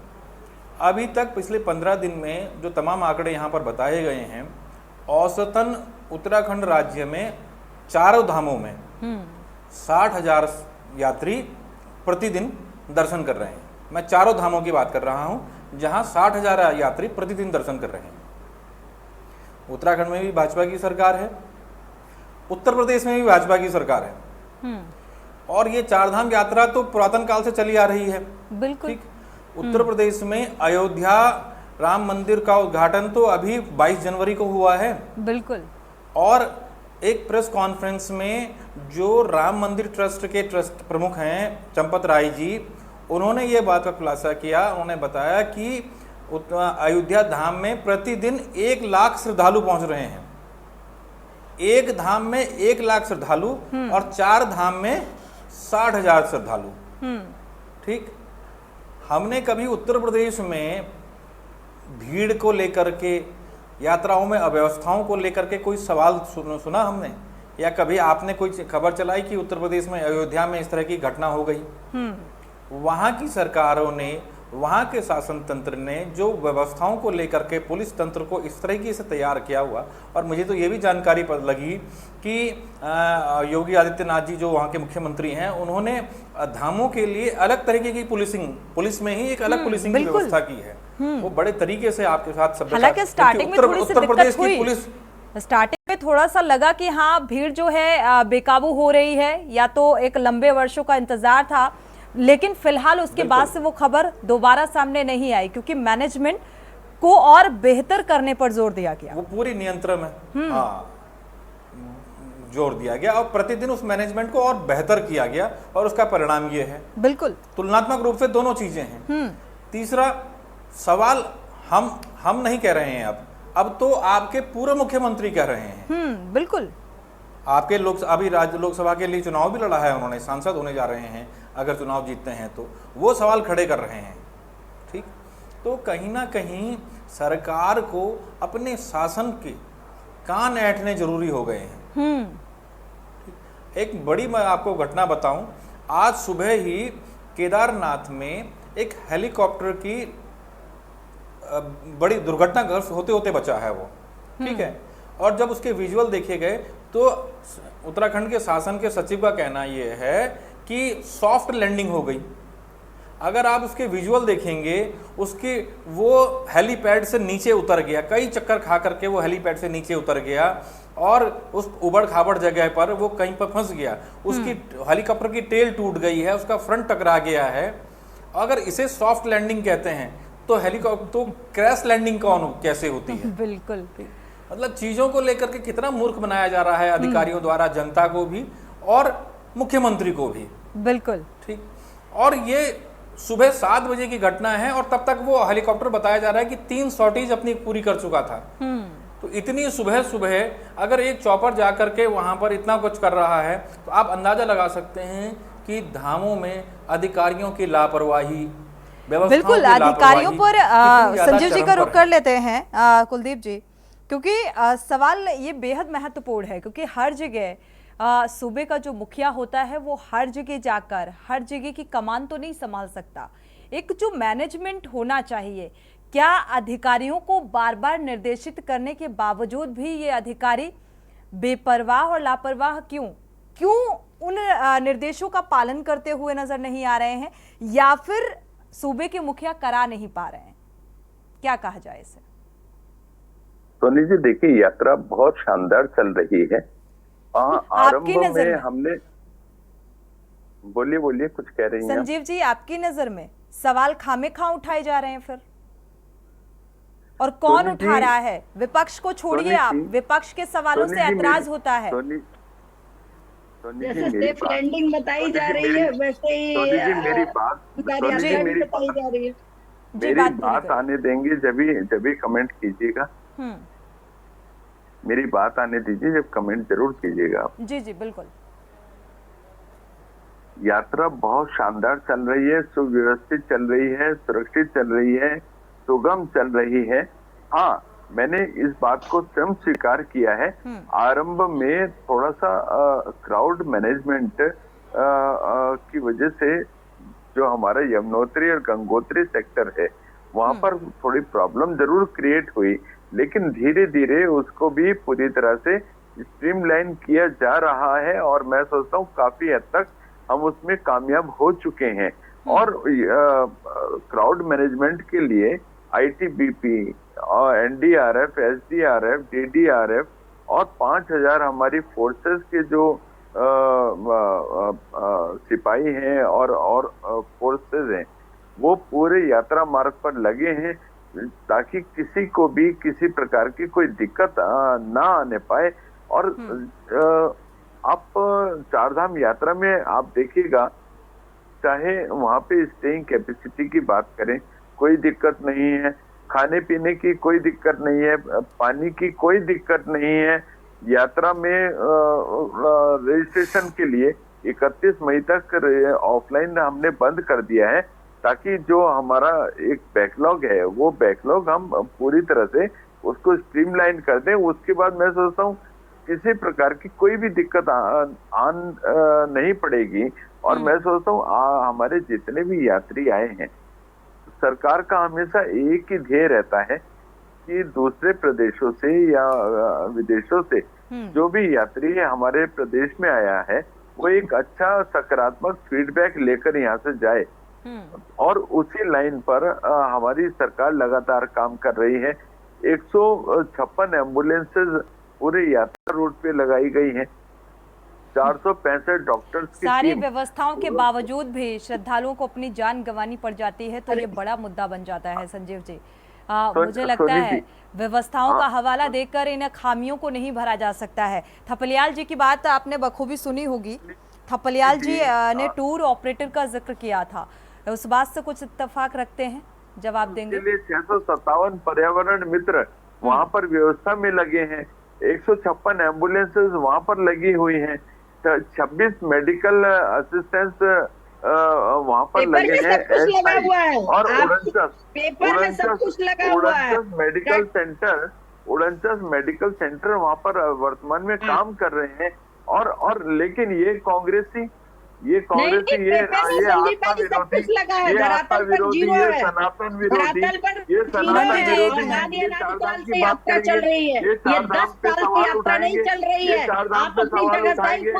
अभी तक पिछले 15 दिन में जो तमाम आंकड़े यहाँ पर बताए गए हैं, औसतन उत्तराखंड राज्य में चारों धामों में 60,000 यात्री प्रतिदिन दर्शन कर रहे हैं। मैं चारों धामों की बात कर रहा हूं जहां 60,000 यात्री प्रतिदिन दर्शन कर रहे हैं। उत्तराखंड में भी भाजपा की सरकार है, उत्तर प्रदेश में भी भाजपा की सरकार है, और ये चारधाम यात्रा तो पुरातन काल से चली आ रही है। बिल्कुल ठीक। उत्तर प्रदेश में अयोध्या राम मंदिर का उद्घाटन तो अभी 22 जनवरी को हुआ है। बिल्कुल। और एक प्रेस कॉन्फ्रेंस में जो राम मंदिर ट्रस्ट के ट्रस्ट प्रमुख हैं चंपत राय जी, उन्होंने ये बात का खुलासा किया। उन्होंने बताया कि अयोध्या धाम में प्रतिदिन 1 लाख श्रद्धालु पहुंच रहे हैं। एक धाम में 1 लाख श्रद्धालु और 4 धाम में 60,000 श्रद्धालु। ठीक। हमने कभी उत्तर प्रदेश में भीड़ को लेकर के, यात्राओं में अव्यवस्थाओं को लेकर के कोई सवाल सुना हमने, या कभी आपने कोई खबर चलाई कि उत्तर प्रदेश में अयोध्या में इस तरह की घटना हो गई? वहां की सरकारों ने, वहां के शासन तंत्र ने जो व्यवस्थाओं को लेकर के पुलिस तंत्र को इस तरीके से तैयार किया हुआ। और मुझे तो ये भी जानकारी लगी कि योगी आदित्यनाथ जी जो वहाँ के मुख्यमंत्री हैं, उन्होंने धामों के लिए अलग तरीके की पुलिस में ही एक अलग पुलिसिंग की व्यवस्था की है। वो बड़े तरीके से आपके साथ सब, हालांकि स्टार्टिंग में थोड़ी सी दिक्कत हुई, स्टार्टिंग में थोड़ा सा लगा कि हाँ भीड़ जो है बेकाबू हो रही है, या तो एक लंबे वर्षों का इंतजार था, लेकिन फिलहाल उसके बाद से वो खबर दोबारा सामने नहीं आई, क्योंकि मैनेजमेंट को और बेहतर करने पर जोर दिया गया। वो पूरी नियंत्रण में जोर दिया गया और प्रतिदिन उस मैनेजमेंट को और बेहतर किया गया, और उसका परिणाम ये है। बिल्कुल तुलनात्मक रूप से दोनों चीजें हैं। तीसरा सवाल हम नहीं कह रहे हैं, अब तो आपके पूर्व मुख्यमंत्री कह रहे हैं। बिल्कुल। आपके अभी राज्य लोकसभा के लिए चुनाव भी लड़ा है उन्होंने, सांसद होने जा रहे हैं, अगर चुनाव जीतते हैं तो वो सवाल खड़े कर रहे हैं। ठीक। तो कहीं ना कहीं सरकार को अपने शासन के कान ऐंठने जरूरी हो गए हैं। एक बड़ी मैं आपको घटना बताऊं, आज सुबह ही केदारनाथ में एक हेलीकॉप्टर की बड़ी दुर्घटनाग्रस्त होते होते बचा है वो। ठीक है। और जब उसके विजुअल देखे गए तो उत्तराखंड के शासन के सचिव का कहना यह है कि सॉफ्ट लैंडिंग हो गई। अगर आप उसके विजुअल देखेंगे, उसकी वो हेलीपैड से नीचे उतर गया, कई चक्कर खा करके वो हेलीपैड से नीचे उतर गया और उस उबड़ खाबड़ जगह पर वो कहीं पर फंस गया। उसकी हेलीकॉप्टर की टेल टूट गई है, उसका फ्रंट टकरा गया है। अगर इसे सॉफ्ट लैंडिंग कहते हैं तो हेलीकॉप्टर तो क्रैश लैंडिंग कैसे होती है? बिल्कुल। मतलब चीजों को लेकर के कितना मूर्ख बनाया जा रहा है अधिकारियों द्वारा, जनता को भी और मुख्यमंत्री को भी। बिल्कुल। ठीक। और ये सुबह 7 बजे की घटना है और तब तक वो हेलीकॉप्टर बताया जा रहा है कि 3 सॉर्टीज अपनी पूरी कर चुका था। तो इतनी सुबह सुबह अगर एक चॉपर जाकर के वहां पर इतना कुछ कर रहा है तो आप अंदाजा लगा सकते हैं कि धामों में अधिकारियों की लापरवाही, बिल्कुल अधिकारियों पर संजीव जी का रुख कर लेते हैं कुलदीप जी, क्योंकि सवाल ये बेहद महत्वपूर्ण है, क्योंकि हर जगह सूबे का जो मुखिया होता है वो हर जगह जाकर हर जगह की कमान तो नहीं संभाल सकता। एक जो मैनेजमेंट होना चाहिए, क्या अधिकारियों को बार बार निर्देशित करने के बावजूद भी ये अधिकारी बेपरवाह और लापरवाह क्यों उन निर्देशों का पालन करते हुए नजर नहीं आ रहे हैं, या फिर सूबे के मुखिया करा नहीं पा रहे हैं? क्या कहा जाए इसे? सोनी जी देखिए, यात्रा बहुत शानदार चल रही है। आरंभ में हमने बोलिए कुछ कह रही हैं संजीव जी, आपकी नजर में सवाल खामेखा उठाए जा रहे हैं फिर, और कौन उठा रहा है? विपक्ष को छोड़िए, आप विपक्ष के सवालों से ऐतराज होता है। जैसे सेफ लैंडिंग बताई जा रही है वैसे ही मेरी बात आने देंगे जब कमेंट कीजिएगा। मेरी बात आने दीजिए, जब कमेंट जरूर कीजिएगा। जी बिल्कुल। यात्रा बहुत शानदार चल रही है, सुव्यवस्थित चल रही है, सुरक्षित चल रही है, सुगम चल रही है। हाँ, मैंने इस बात को स्वयं स्वीकार किया है, आरंभ में थोड़ा सा क्राउड मैनेजमेंट की वजह से जो हमारा यमुनोत्री और गंगोत्री सेक्टर है वहां पर थोड़ी प्रॉब्लम जरूर क्रिएट हुई, लेकिन धीरे धीरे उसको भी पूरी तरह से स्ट्रीमलाइन किया जा रहा है और मैं सोचता हूँ काफी हद तक हम उसमें कामयाब हो चुके हैं। और क्राउड मैनेजमेंट के लिए आईटीबीपी और एनडीआरएफ, एसडीआरएफ, डीडीआरएफ और 5000 हमारी फोर्सेस के जो सिपाही हैं और फोर्सेस हैं वो पूरे यात्रा मार्ग पर लगे हैं ताकि किसी को भी किसी प्रकार की कोई दिक्कत ना आने पाए। और आप चारधाम यात्रा में आप देखिएगा, चाहे वहां पे स्टेइंग कैपेसिटी की बात करें कोई दिक्कत नहीं है, खाने पीने की कोई दिक्कत नहीं है, पानी की कोई दिक्कत नहीं है। यात्रा में रजिस्ट्रेशन के लिए 31 मई तक ऑफलाइन हमने बंद कर दिया है ताकि जो हमारा एक बैकलॉग है वो बैकलॉग हम पूरी तरह से उसको स्ट्रीमलाइन कर दें। उसके बाद मैं सोचता हूँ किसी प्रकार की कोई भी दिक्कत नहीं पड़ेगी। और मैं सोचता हूँ हमारे जितने भी यात्री आए हैं, सरकार का हमेशा एक ही ध्येय रहता है कि दूसरे प्रदेशों से या विदेशों से जो भी यात्री हमारे प्रदेश में आया है वो एक अच्छा सकारात्मक फीडबैक लेकर यहाँ से जाए। और उसी लाइन पर हमारी सरकार लगातार काम कर रही है। 156 एम्बुलेंसेज पूरे यात्रा रूट पे लगाई गई हैं, 465 डॉक्टर्स की सारी टीम। व्यवस्थाओं के बावजूद भी श्रद्धालुओं को अपनी जान गंवानी पड़ जाती है तो ये बड़ा मुद्दा बन जाता है। संजीव जी, मुझे लगता है व्यवस्थाओं का हवाला देकर इन खामियों को नहीं भरा जा सकता है। थपलियाल जी की बात आपने बखूबी सुनी होगी। थपलियाल जी ने टूर ऑपरेटर का जिक्र किया था, उस बात से कुछ इत्तेफाक रखते हैं? जवाब देंगे। 657 पर्यावरण मित्र वहाँ पर व्यवस्था में लगे हैं, 156 एम्बुलेंसेज वहाँ पर लगी हुई हैं, 26 मेडिकल असिस्टेंट्स वहाँ पर लगे हैं और 49 मेडिकल सेंटर वहाँ पर वर्तमान में काम कर रहे हैं। और लेकिन ये कांग्रेसी ये आस्था विरोधी, ये सनातन विरोधी, ये सनातन विरोधी ये चारधाम की बात करेंगे, ये चारधाम पे सवाल उठाएंगे, ये चारधाम पे सवाल उठाएंगे।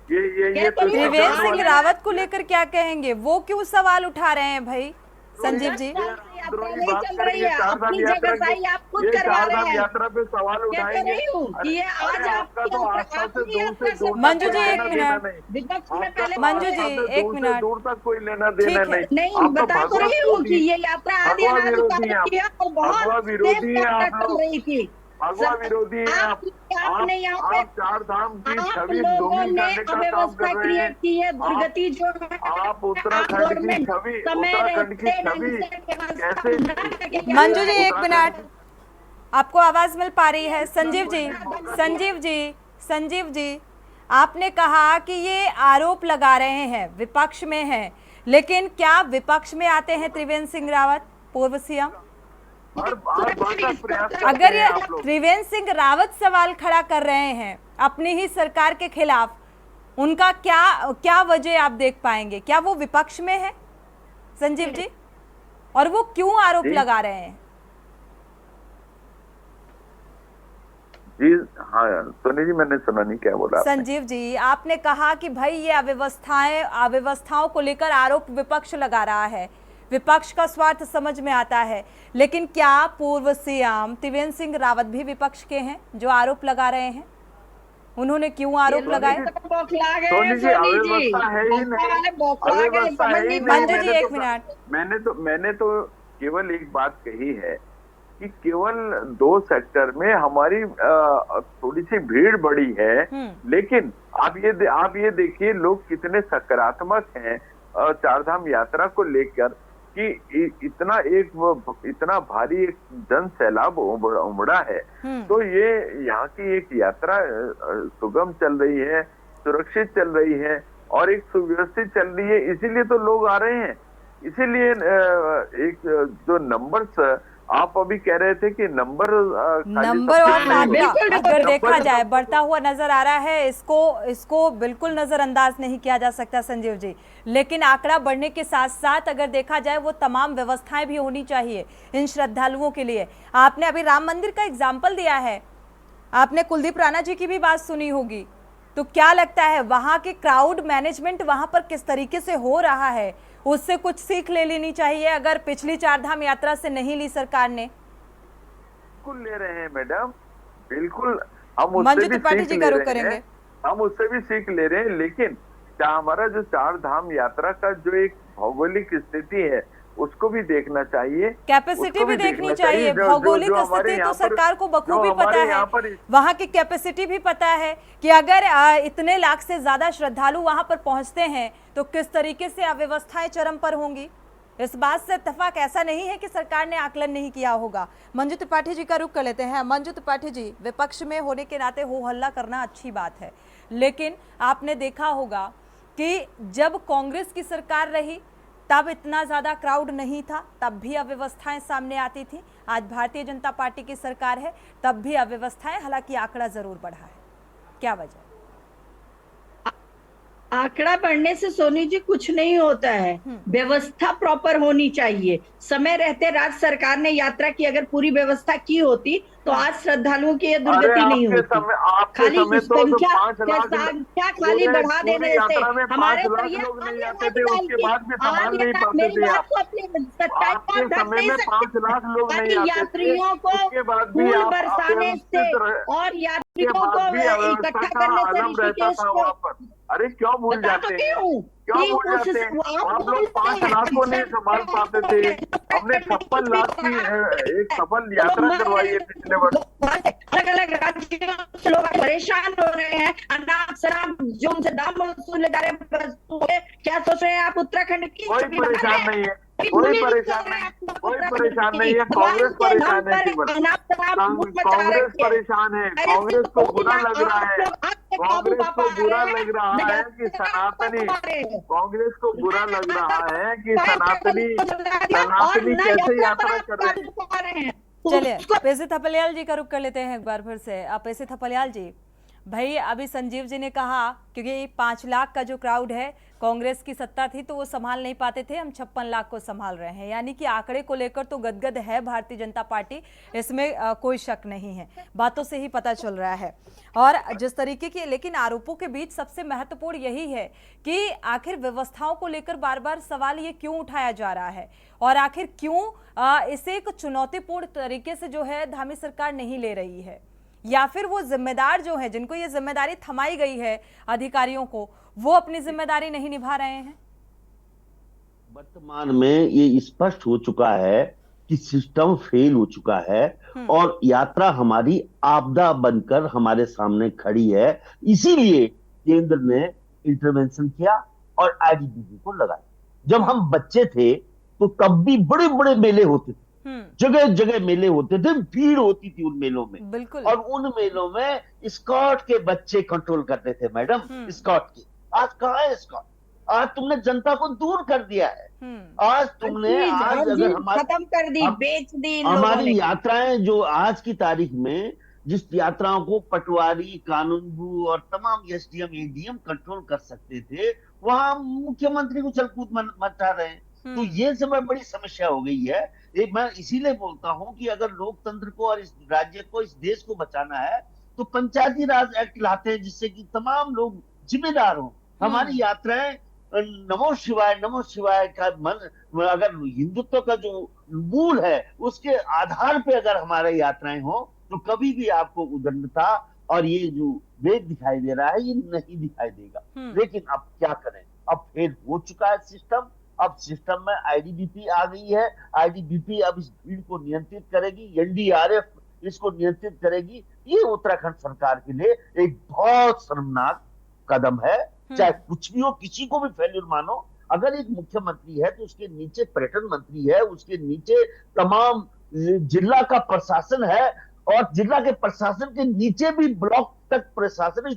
ये त्रिवेंद्र सिंह रावत को लेकर क्या कहेंगे? वो क्यों सवाल उठा रहे हैं भाई संजीव जी? यात्रा पे सवाल उठाएंगे। मंजू जी एक मिनट, मंजू जी एक मिनट, दूर तक कोई लेना देना नहीं। बता तो रही हूँ कि ये यात्रा आधी विरोधी है, भगवा विरोधी है आप लोग, भगवा विरोधी है आप चारधाम की छवि धूमिल करने का काम कर रहे हैं। दुर्गति जो है आप उत्तराखंड की छवि कैसे? मंजू जी एक मिनट, आपको आवाज मिल पा रही है? संजीव जी आपने कहा कि ये आरोप लगा रहे हैं, विपक्ष में हैं, लेकिन क्या विपक्ष में आते हैं त्रिवेंद्र सिंह रावत, पूर्व सीएम? अगर ये त्रिवेंद्र सिंह रावत सवाल खड़ा कर रहे हैं अपनी ही सरकार के खिलाफ, उनका क्या वजह आप देख पाएंगे? क्या वो विपक्ष में है संजीव जी, और वो क्यों आरोप लगा रहे हैं? जी हाँ सोनी जी, मैंने सुना नहीं, क्या बोला संजीव जी? आपने कहा कि भाई ये अव्यवस्थाओं को लेकर आरोप विपक्ष लगा रहा है, विपक्ष का स्वार्थ समझ में आता है, लेकिन क्या पूर्व सीएम त्रिवेंद्र सिंह रावत भी विपक्ष के हैं जो आरोप लगा रहे हैं? उन्होंने क्यों आरोप लगाए? मंजू जी एक मिनट, मैंने तो केवल एक बात कही है कि केवल 2 सेक्टर में हमारी थोड़ी सी भीड़ बढ़ी है, लेकिन आप ये देखिए लोग कितने सकारात्मक हैं चारधाम यात्रा को लेकर कि इतना भारी एक जन सैलाब उमड़ा है। तो ये यहाँ की एक यात्रा सुगम चल रही है, सुरक्षित चल रही है और एक सुव्यवस्थित चल रही है, इसीलिए तो लोग आ रहे हैं। इसीलिए एक जो नंबर्स आप अभी कह रहे थे कि नंबर नंबर और मात्रा अगर देखा नंबर- जाए बढ़ता हुआ नजर आ रहा है, इसको बिल्कुल नजरअंदाज नहीं किया जा सकता संजीव जी। लेकिन आंकड़ा बढ़ने के साथ साथ अगर देखा जाए वो तमाम व्यवस्थाएं भी होनी चाहिए इन श्रद्धालुओं के लिए। आपने अभी राम मंदिर का एग्जाम्पल दिया है, आपने कुलदीप राणा जी की भी बात सुनी होगी, तो क्या लगता है वहां के क्राउड मैनेजमेंट वहां पर किस तरीके से हो रहा है, उससे कुछ सीख ले लेनी चाहिए अगर पिछली चारधाम यात्रा से नहीं ली सरकार ने? बिल्कुल ले रहे हैं मैडम, बिल्कुल हम मंजू उससे भी त्रिपाठी सीख जी ले का रुख रहे करेंगे। हैं, हम उससे भी सीख ले रहे हैं। लेकिन क्या हमारा जो चार धाम यात्रा का जो एक भौगोलिक स्थिति है उसको भी देखना चाहिए, कैपेसिटी भी देखनी चाहिए। भौगोलिक स्थिति तो सरकार को बखूबी पता है, वहां की कैपेसिटी भी पता है कि अगर इतने लाख से ज्यादा श्रद्धालु वहां पर पहुंचते हैं तो किस तरीके से अव्यवस्थाएं चरम पर होंगी। इस बात से इत्तेफाक ऐसा नहीं है कि सरकार ने आकलन नहीं किया होगा। मंजू त्रिपाठी जी का रुख कर लेते हैं। मंजू त्रिपाठी जी, विपक्ष में होने के नाते हो हल्ला करना अच्छी बात है, लेकिन आपने देखा होगा कि जब कांग्रेस की सरकार रही तब इतना ज्यादा क्राउड नहीं था, तब भी अव्यवस्थाएं सामने आती थी। आज भारतीय जनता पार्टी की सरकार है, तब भी अव्यवस्थाएं, हालांकि आंकड़ा जरूर बढ़ा है। क्या वजह? आंकड़ा बढ़ने से सोनी जी कुछ नहीं होता है, व्यवस्था प्रॉपर होनी चाहिए। समय रहते राज्य सरकार ने यात्रा की अगर पूरी व्यवस्था की होती तो आज श्रद्धालुओं की ये दुर्गति नहीं होती। खाली संख्या खाली बढ़ा देने से हमारे मेरी बात को अपनी सच्चाई यात्रियों को फूल बरसाने से और यात्रियों को इकट्ठा करने से ऋषिकेश को, अरे क्यों भूल जाते हैं, क्यों भूल जाते हैं? आप लोग 5 लाख को नहीं संभाल पाते थे, हमने 56 लाख की एक सफल यात्रा करवाई है पिछले वर्ष। अलग अलग राज्यों से लोग परेशान हो रहे हैं, अनाज शराब जो उनसे दाम वसूले जा रहे हैं, क्या सोच रहे हैं आप उत्तराखंड की? कोई परेशान नहीं है, कोई परेशान नहीं, कोई परेशान नहीं है। कांग्रेस परेशान है, कांग्रेस परेशान है, कांग्रेस को बुरा लग रहा है, कांग्रेस को बुरा लग रहा है कि सनातनी, कांग्रेस को बुरा लग रहा है कि सनातनी कैसे यात्रा कर रहे हैं। चलिए पेशी थपलियाल जी का रुख कर लेते हैं एक बार फिर से। आप पेशी थपलियाल जी, भाई अभी संजीव जी ने कहा क्योंकि 5 लाख का जो क्राउड है, कांग्रेस की सत्ता थी तो वो संभाल नहीं पाते थे, हम 56 लाख को संभाल रहे हैं, यानी कि आंकड़े को लेकर तो गदगद है भारतीय जनता पार्टी, इसमें कोई शक नहीं है, बातों से ही पता चल रहा है। और जिस तरीके की, लेकिन आरोपों के बीच सबसे महत्वपूर्ण यही है कि आखिर व्यवस्थाओं को लेकर बार बार सवाल ये क्यों उठाया जा रहा है और आखिर क्यों इसे एक चुनौतीपूर्ण तरीके से जो है धामी सरकार नहीं ले रही है, या फिर वो जिम्मेदार जो है, जिनको ये जिम्मेदारी थमाई गई है अधिकारियों को, वो अपनी जिम्मेदारी नहीं निभा रहे हैं। वर्तमान में ये स्पष्ट हो चुका है कि सिस्टम फेल हो चुका है और यात्रा हमारी आपदा बनकर हमारे सामने खड़ी है। इसीलिए केंद्र ने इंटरवेंशन किया और आईटीबीपी को लगाया। जब हम बच्चे थे तो तब भी बड़े बड़े मेले होते थे, जगह जगह मेले होते थे, भीड़ होती थी उन मेलों में, बिल्कुल। और उन मेलों में स्कॉट के बच्चे कंट्रोल करते थे मैडम, स्कॉट के। आज कहाँ है स्कॉट? आज तुमने जनता को दूर कर दिया है। आज तुमने अगर खत्म कर दी, बेच दी हमारी यात्राएं, जो आज की तारीख में जिस यात्राओं को पटवारी, कानूनगो और तमाम एसडीएम एडीएम कंट्रोल कर सकते थे, वहां मुख्यमंत्री को चलकूद मचा रहे हैं। तो ये समय बड़ी समस्या हो गई है। मैं इसीलिए बोलता हूं कि अगर लोकतंत्र को और इस राज्य को, इस देश को बचाना है तो पंचायती राज एक्ट लाते हैं जिससे कि तमाम लोग जिम्मेदार हों। हमारी यात्राएं नमो शिवाय का मन, अगर हिंदुत्व का जो मूल है उसके आधार पे अगर हमारी यात्राएं हो तो कभी भी आपको उदंडता और ये जो वेग दिखाई दे रहा है ये नहीं दिखाई देगा। लेकिन अब क्या करें, अब फेल हो चुका है सिस्टम। अब सिस्टम में आईटीबीपी आ गई है, आईटीबीपी अब इस भीड़ को नियंत्रित करेगी, एनडीआरएफ इसको नियंत्रित करेगी। ये उत्तराखंड सरकार के लिए एक बहुत शर्मनाक कदम है। चाहे कुछ भी हो, किसी को भी फेल्यूर मानो, अगर एक मुख्यमंत्री है तो उसके नीचे पर्यटन मंत्री है, उसके नीचे तमाम जिला का प्रशासन है और जिला के प्रशासन के नीचे भी ब्लॉक तक प्रशासन,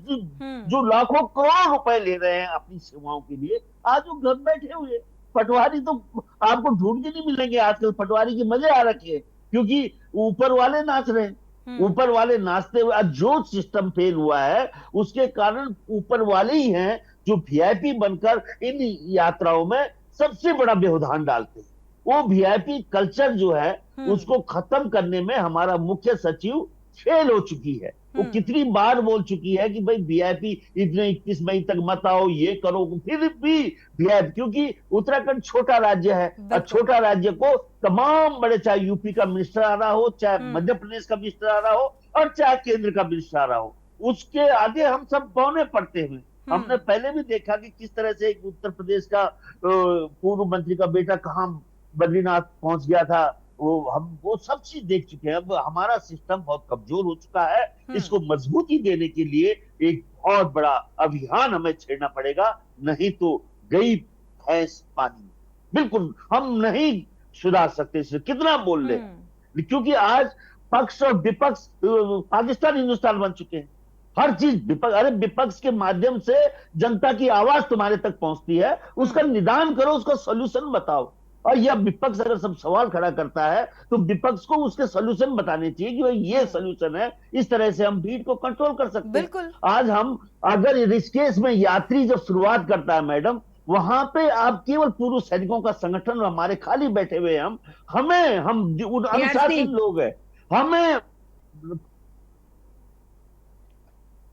जो लाखों करोड़ रुपए ले रहे हैं अपनी सेवाओं के लिए, आज वो घर बैठे हुए। पटवारी तो आपको ढूंढ के नहीं मिलेंगे आजकल, पटवारी के मजे आ रखे हैं। क्योंकि ऊपर वाले नाच रहे हैं, ऊपर वाले नाचते हुए जो सिस्टम फेल हुआ है उसके कारण ऊपर वाले ही हैं जो वीआईपी बनकर इन यात्राओं में सबसे बड़ा व्यवधान डालते हैं। वो वीआईपी कल्चर जो है उसको खत्म करने में हमारा मुख्य सचिव फेल हो चुकी है। वो कितनी बार बोल चुकी है कि भाई वीआईपी इतने 21 मई तक मत आओ, ये करो, फिर भी वीआईपी, क्योंकि उत्तराखंड छोटा राज्य है और छोटा राज्य को तमाम बड़े, चाहे यूपी का मिनिस्टर आ रहा हो, चाहे मध्य प्रदेश का मिनिस्टर आ रहा हो और चाहे केंद्र का मिनिस्टर आ रहा हो, उसके आगे हम सब बौने पड़ते हुए। हमने पहले भी देखा कि किस तरह से एक उत्तर प्रदेश का पूर्व मंत्री का बेटा कहां बद्रीनाथ पहुंच गया था, हम वो सब चीज देख चुके हैं। अब हमारा सिस्टम बहुत कमजोर हो चुका है, इसको मजबूती देने के लिए एक बहुत बड़ा अभियान हमें छेड़ना पड़ेगा, नहीं तो गई भैंस पानी में। बिल्कुल हम नहीं सुधार सकते इसे, कितना बोल ले, क्योंकि आज पक्ष और विपक्ष पाकिस्तान हिंदुस्तान बन चुके हैं। हर चीज विपक्ष, अरे विपक्ष के माध्यम से जनता की आवाज तुम्हारे तक पहुंचती है, उसका निदान करो, उसका सोल्यूशन बताओ। और यह विपक्ष अगर सब सवाल खड़ा करता है तो विपक्ष को उसके सोल्यूशन बताने चाहिए कि भाई ये सोल्यूशन है, इस तरह से हम भीड़ को कंट्रोल कर सकते हैं। आज हम अगर ऋषिकेश में यात्री जब शुरुआत करता है मैडम, वहां पे आप केवल पूर्व सैनिकों का संगठन, हमारे खाली बैठे हुए हम अनुशासित लोग हैं, हमें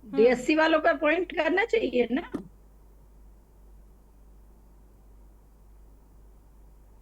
डीएससी वालों का पॉइंट करना चाहिए ना।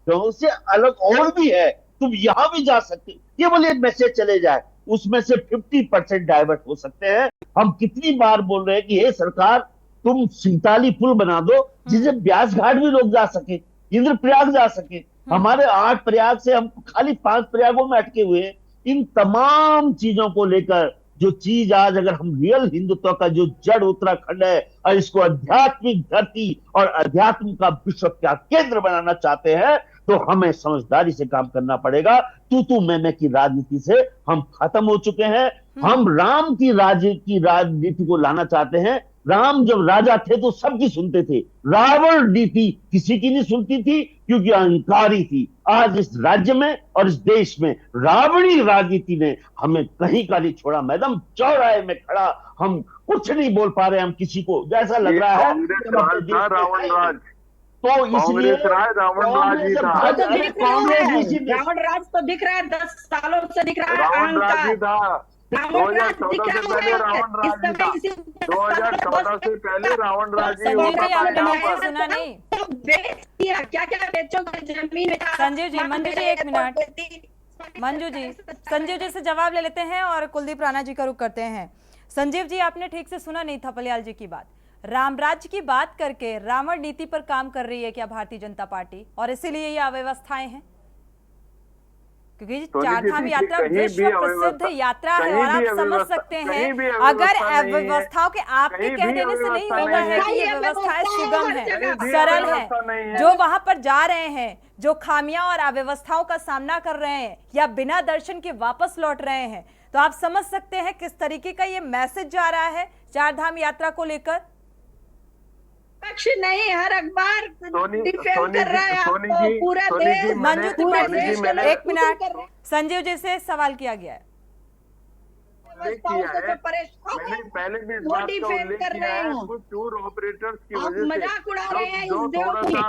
गांव से अलग और भी है, तुम यहां भी जा सकते, केवल एक मैसेज चले जाए उसमें से 50% डाइवर्ट हो सकते हैं। हम कितनी बार बोल रहे हैं कि हे सरकार तुम सिंताली पुल बना दो जिसे ब्यास घाट भी लोग जा सके, इंद्रप्रयाग जा सके। हमारे 8 प्रयाग से हम खाली 5 प्रयागों में अटके हुए हैं। इन तमाम चीजों को लेकर जो चीज आज अगर हम रियल हिंदुत्व का जो जड़ उत्तराखंड है और इसको आध्यात्मिक धरती और अध्यात्म का विश्व का केंद्र बनाना चाहते हैं तो हमें समझदारी से काम करना पड़ेगा। तू मैं की राजनीति से हम खत्म हो चुके हैं। हम राम की राजनीति को लाना चाहते हैं। राम जब राजा थे तो सबकी सुनते थे, रावण नीति किसी की नहीं सुनती थी क्योंकि अहंकारी थी। आज इस राज्य में और इस देश में रावणी राजनीति ने हमें कहीं का नहीं छोड़ा। मैडम चौराहे में खड़ा हम कुछ नहीं बोल पा रहे, हम किसी को जैसा लग रहा है रावण राज, तो इसलिए रावण राज तो दिख रहा है, 10 सालों से दिख रहा है। रावण राज ही था, 2014 से पहले रावण राज ही था, 2014 से पहले रावण राज ही होता था। सुना नहीं, क्या क्या बेचोगे जमीन। संजीव जी, मंजू जी एक मिनट, मंजू जी संजीव जी से जवाब ले लेते हैं और कुलदीप राणा जी का रुख करते हैं। संजीव जी, आपने ठीक से सुना नहीं था पलियाल जी की बात। रामराज्य की बात करके रावण नीति पर काम कर रही है क्या भारतीय जनता पार्टी, और इसीलिए ये अव्यवस्थाएं हैं? क्योंकि चारधाम यात्रा विश्व प्रसिद्ध यात्रा है और आप समझ सकते हैं अगर अव्यवस्थाओं के आपके कह देने से नहीं होगा है कि ये व्यवस्थाएं सुगम है, सरल है। जो वहां पर जा रहे हैं, जो खामियां और अव्यवस्थाओं का सामना कर रहे हैं या बिना दर्शन के वापस लौट रहे हैं, तो आप समझ सकते हैं किस तरीके का ये मैसेज जा रहा है चारधाम यात्रा को लेकर। पक्ष नहीं, हर अखबार डिफेंड कर रहा है आपको, पूरा देश। मंजू एक मिनट, संजीव जी से सवाल किया गया है। मैंने पहले भी इस बात का उल्लेख किया है, कुछ टूर ऑपरेटर्स की वजह से मजाक उड़ा रहे हैं जो थोड़ा सा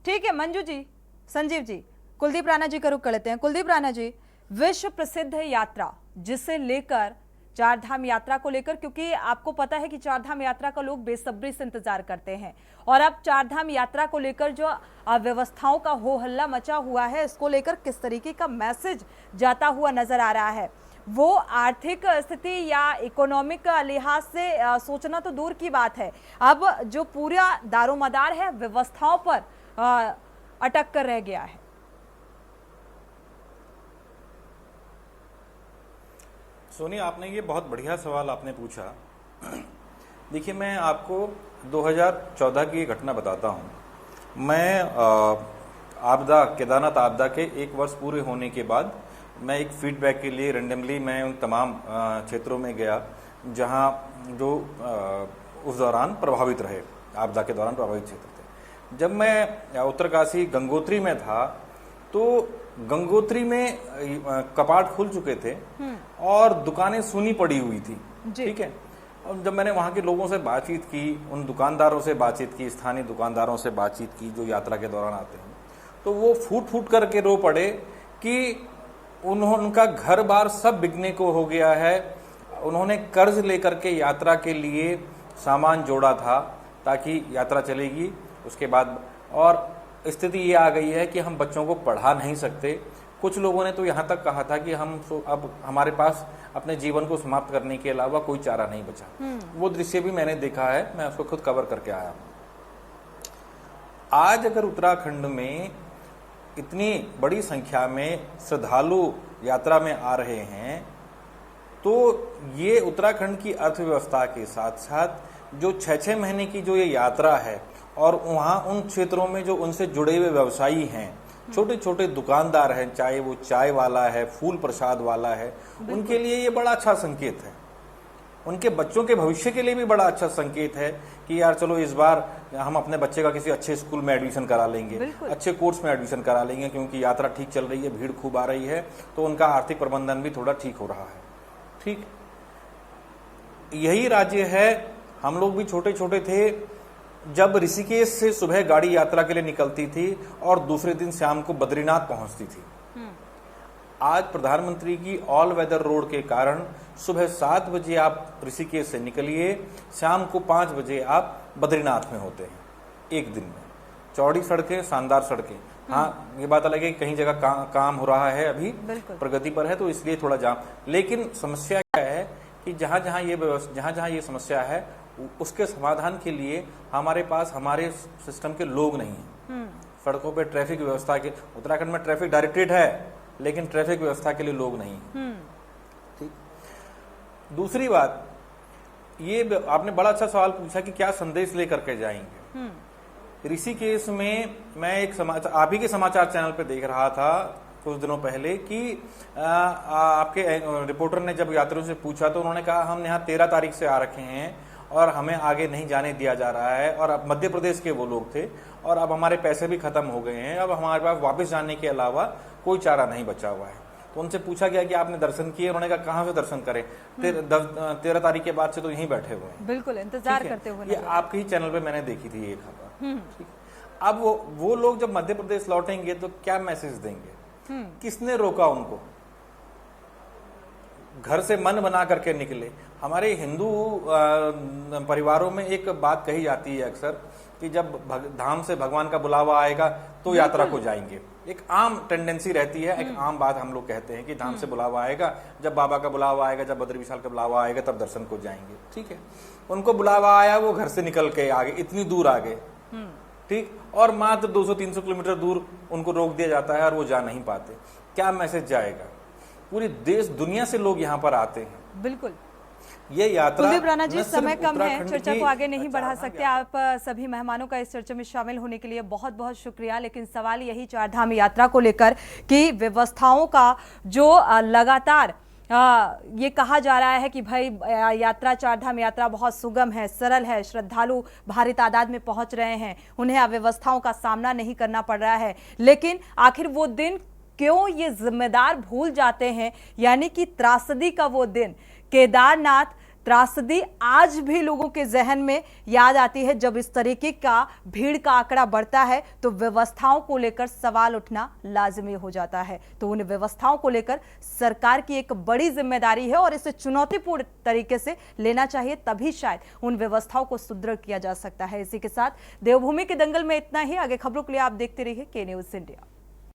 ठीक है मंजू जी, संजीव जी, कुलदीप राणा जी का रुख कर लेते हैं। कुलदीप राणा जी, विश्व प्रसिद्ध यात्रा जिसे लेकर चारधाम यात्रा को लेकर, क्योंकि आपको पता है कि चारधाम यात्रा का लोग बेसब्री से इंतजार करते हैं, और अब चारधाम यात्रा को लेकर जो अव्यवस्थाओं का हो हल्ला मचा हुआ है, इसको लेकर किस तरीके का मैसेज जाता हुआ नजर आ रहा है? वो आर्थिक स्थिति या इकोनॉमिक लिहाज से सोचना तो दूर की बात है, अब जो पूरा दारोमदार है व्यवस्थाओं पर अटक कर रह गया है। सोनी, आपने ये बहुत बढ़िया सवाल आपने पूछा। देखिए, मैं आपको 2014 की घटना बताता हूँ। मैं केदारनाथ आपदा के 1 वर्ष पूरे होने के बाद मैं एक फीडबैक के लिए रेंडमली मैं उन तमाम क्षेत्रों में गया जहाँ जो उस दौरान प्रभावित रहे, आपदा के दौरान प्रभावित क्षेत्र थे। जब मैं उत्तरकाशी गंगोत्री में था तो गंगोत्री में कपाट खुल चुके थे और दुकानें सूनी पड़ी हुई थी, ठीक है। और जब मैंने वहाँ के लोगों से बातचीत की, उन दुकानदारों से बातचीत की, स्थानीय दुकानदारों से बातचीत की जो यात्रा के दौरान आते हैं, तो वो फूट फूट करके रो पड़े कि उनका घर बार सब बिकने को हो गया है। उन्होंने कर्ज लेकर के यात्रा के लिए सामान जोड़ा था ताकि यात्रा चलेगी उसके बाद, और स्थिति ये आ गई है कि हम बच्चों को पढ़ा नहीं सकते। कुछ लोगों ने तो यहाँ तक कहा था कि अब हमारे पास अपने जीवन को समाप्त करने के अलावा कोई चारा नहीं बचा। वो दृश्य भी मैंने देखा है, मैं उसको खुद कवर करके आया हूँ। आज अगर उत्तराखंड में इतनी बड़ी संख्या में श्रद्धालु यात्रा में आ रहे हैं, तो ये उत्तराखंड की अर्थव्यवस्था के साथ साथ जो 6-6 महीने की जो ये यात्रा है, और वहाँ उन क्षेत्रों में जो उनसे जुड़े हुए व्यवसायी हैं, छोटे छोटे दुकानदार हैं, चाहे वो चाय वाला है, फूल प्रसाद वाला है, उनके लिए ये बड़ा अच्छा संकेत है। उनके बच्चों के भविष्य के लिए भी बड़ा अच्छा संकेत है कि यार चलो इस बार हम अपने बच्चे का किसी अच्छे स्कूल में एडमिशन करा लेंगे, अच्छे कोर्स में एडमिशन करा लेंगे, क्योंकि यात्रा ठीक चल रही है, भीड़ खूब आ रही है, तो उनका आर्थिक प्रबंधन भी थोड़ा ठीक हो रहा है। ठीक, यही राज्य है, हम लोग भी छोटे छोटे थे जब ऋषिकेश से सुबह गाड़ी यात्रा के लिए निकलती थी और दूसरे दिन शाम को बद्रीनाथ पहुंचती थी। आज प्रधानमंत्री की ऑल वेदर रोड के कारण सुबह 7 बजे आप ऋषिकेश से निकलिए, शाम को 5 बजे आप बद्रीनाथ में होते हैं एक दिन में। चौड़ी सड़कें, शानदार सड़कें। हाँ, ये बात अलग है कि कहीं जगह काम हो रहा है, अभी प्रगति पर है, तो इसलिए थोड़ा जाम। लेकिन समस्या क्या है कि जहां जहां ये समस्या है उसके समाधान के लिए हमारे पास हमारे सिस्टम के लोग नहीं हैं। सड़कों पे ट्रैफिक व्यवस्था के, उत्तराखंड में ट्रैफिक डायरेक्टरेट है, लेकिन ट्रैफिक व्यवस्था के लिए लोग नहीं हैं। ठीक। दूसरी बात, ये आपने बड़ा अच्छा सवाल पूछा कि क्या संदेश लेकर के जाएंगे। ऋषिकेश में मैं एक समाचार, आप ही के समाचार चैनल पे देख रहा था कुछ दिनों पहले कि आपके रिपोर्टर ने जब यात्रियों से पूछा तो उन्होंने कहा हम यहाँ 13 तारीख से आ रखे हैं और हमें आगे नहीं जाने दिया जा रहा है, और अब मध्य प्रदेश के वो लोग थे, और अब हमारे पैसे भी खत्म हो गए हैं, अब हमारे पास वापस जाने के अलावा कोई चारा नहीं बचा हुआ है। तो उनसे पूछा गया कि आपने दर्शन किए, उन्होंने कहा कहाँ से दर्शन करें, 13 तारीख के बाद से तो यहीं बैठे हुए हैं, बिल्कुल इंतजार करते हुए। ये आपके ही चैनल पे मैंने देखी थी ये खबर। अब वो लोग जब मध्य प्रदेश लौटेंगे तो क्या मैसेज देंगे? किसने रोका उनको? घर से मन बना करके निकले। हमारे हिंदू परिवारों में एक बात कही जाती है अक्सर कि जब धाम से भगवान का बुलावा आएगा तो यात्रा को जाएंगे। एक आम टेंडेंसी रहती है, एक आम बात हम लोग कहते हैं कि धाम से बुलावा आएगा, जब बाबा का बुलावा आएगा, जब बद्री विशाल का बुलावा आएगा तब दर्शन को जाएंगे। ठीक है, उनको बुलावा आया, वो घर से निकल के आगे, इतनी दूर आ गए, ठीक, और मात्र 200-300 किलोमीटर दूर उनको रोक दिया जाता है और वो जा नहीं पाते। क्या मैसेज जाएगा? पूरी देश दुनिया से लोग यहाँ पर आते हैं। बिल्कुल। ये यात्रा, कुलदीप राणा जी, समय कम है, चर्चा को आगे नहीं बढ़ा सकते। आप सभी मेहमानों का इस चर्चा में शामिल होने के लिए बहुत बहुत शुक्रिया। लेकिन सवाल यही चारधाम यात्रा को लेकर कि व्यवस्थाओं का जो लगातार ये कहा जा रहा है कि भाई यात्रा, चारधाम यात्रा बहुत सुगम है, सरल है, श्रद्धालु भारी तादाद में पहुंच रहे हैं, उन्हें अव्यवस्थाओं का सामना नहीं करना पड़ रहा है। लेकिन आखिर वो दिन क्यों ये जिम्मेदार भूल जाते हैं, यानी कि त्रासदी का वो दिन, केदारनाथ त्रासदी आज भी लोगों के जहन में याद आती है। जब इस तरीके का भीड़ का आंकड़ा बढ़ता है तो व्यवस्थाओं को लेकर सवाल उठना लाजमी हो जाता है। तो उन व्यवस्थाओं को लेकर सरकार की एक बड़ी जिम्मेदारी है और इसे चुनौतीपूर्ण तरीके से लेना चाहिए, तभी शायद उन व्यवस्थाओं को सुदृढ़ किया जा सकता है। इसी के साथ देवभूमि के दंगल में इतना ही। आगे खबरों के लिए आप देखते रहिए के न्यूज़ इंडिया।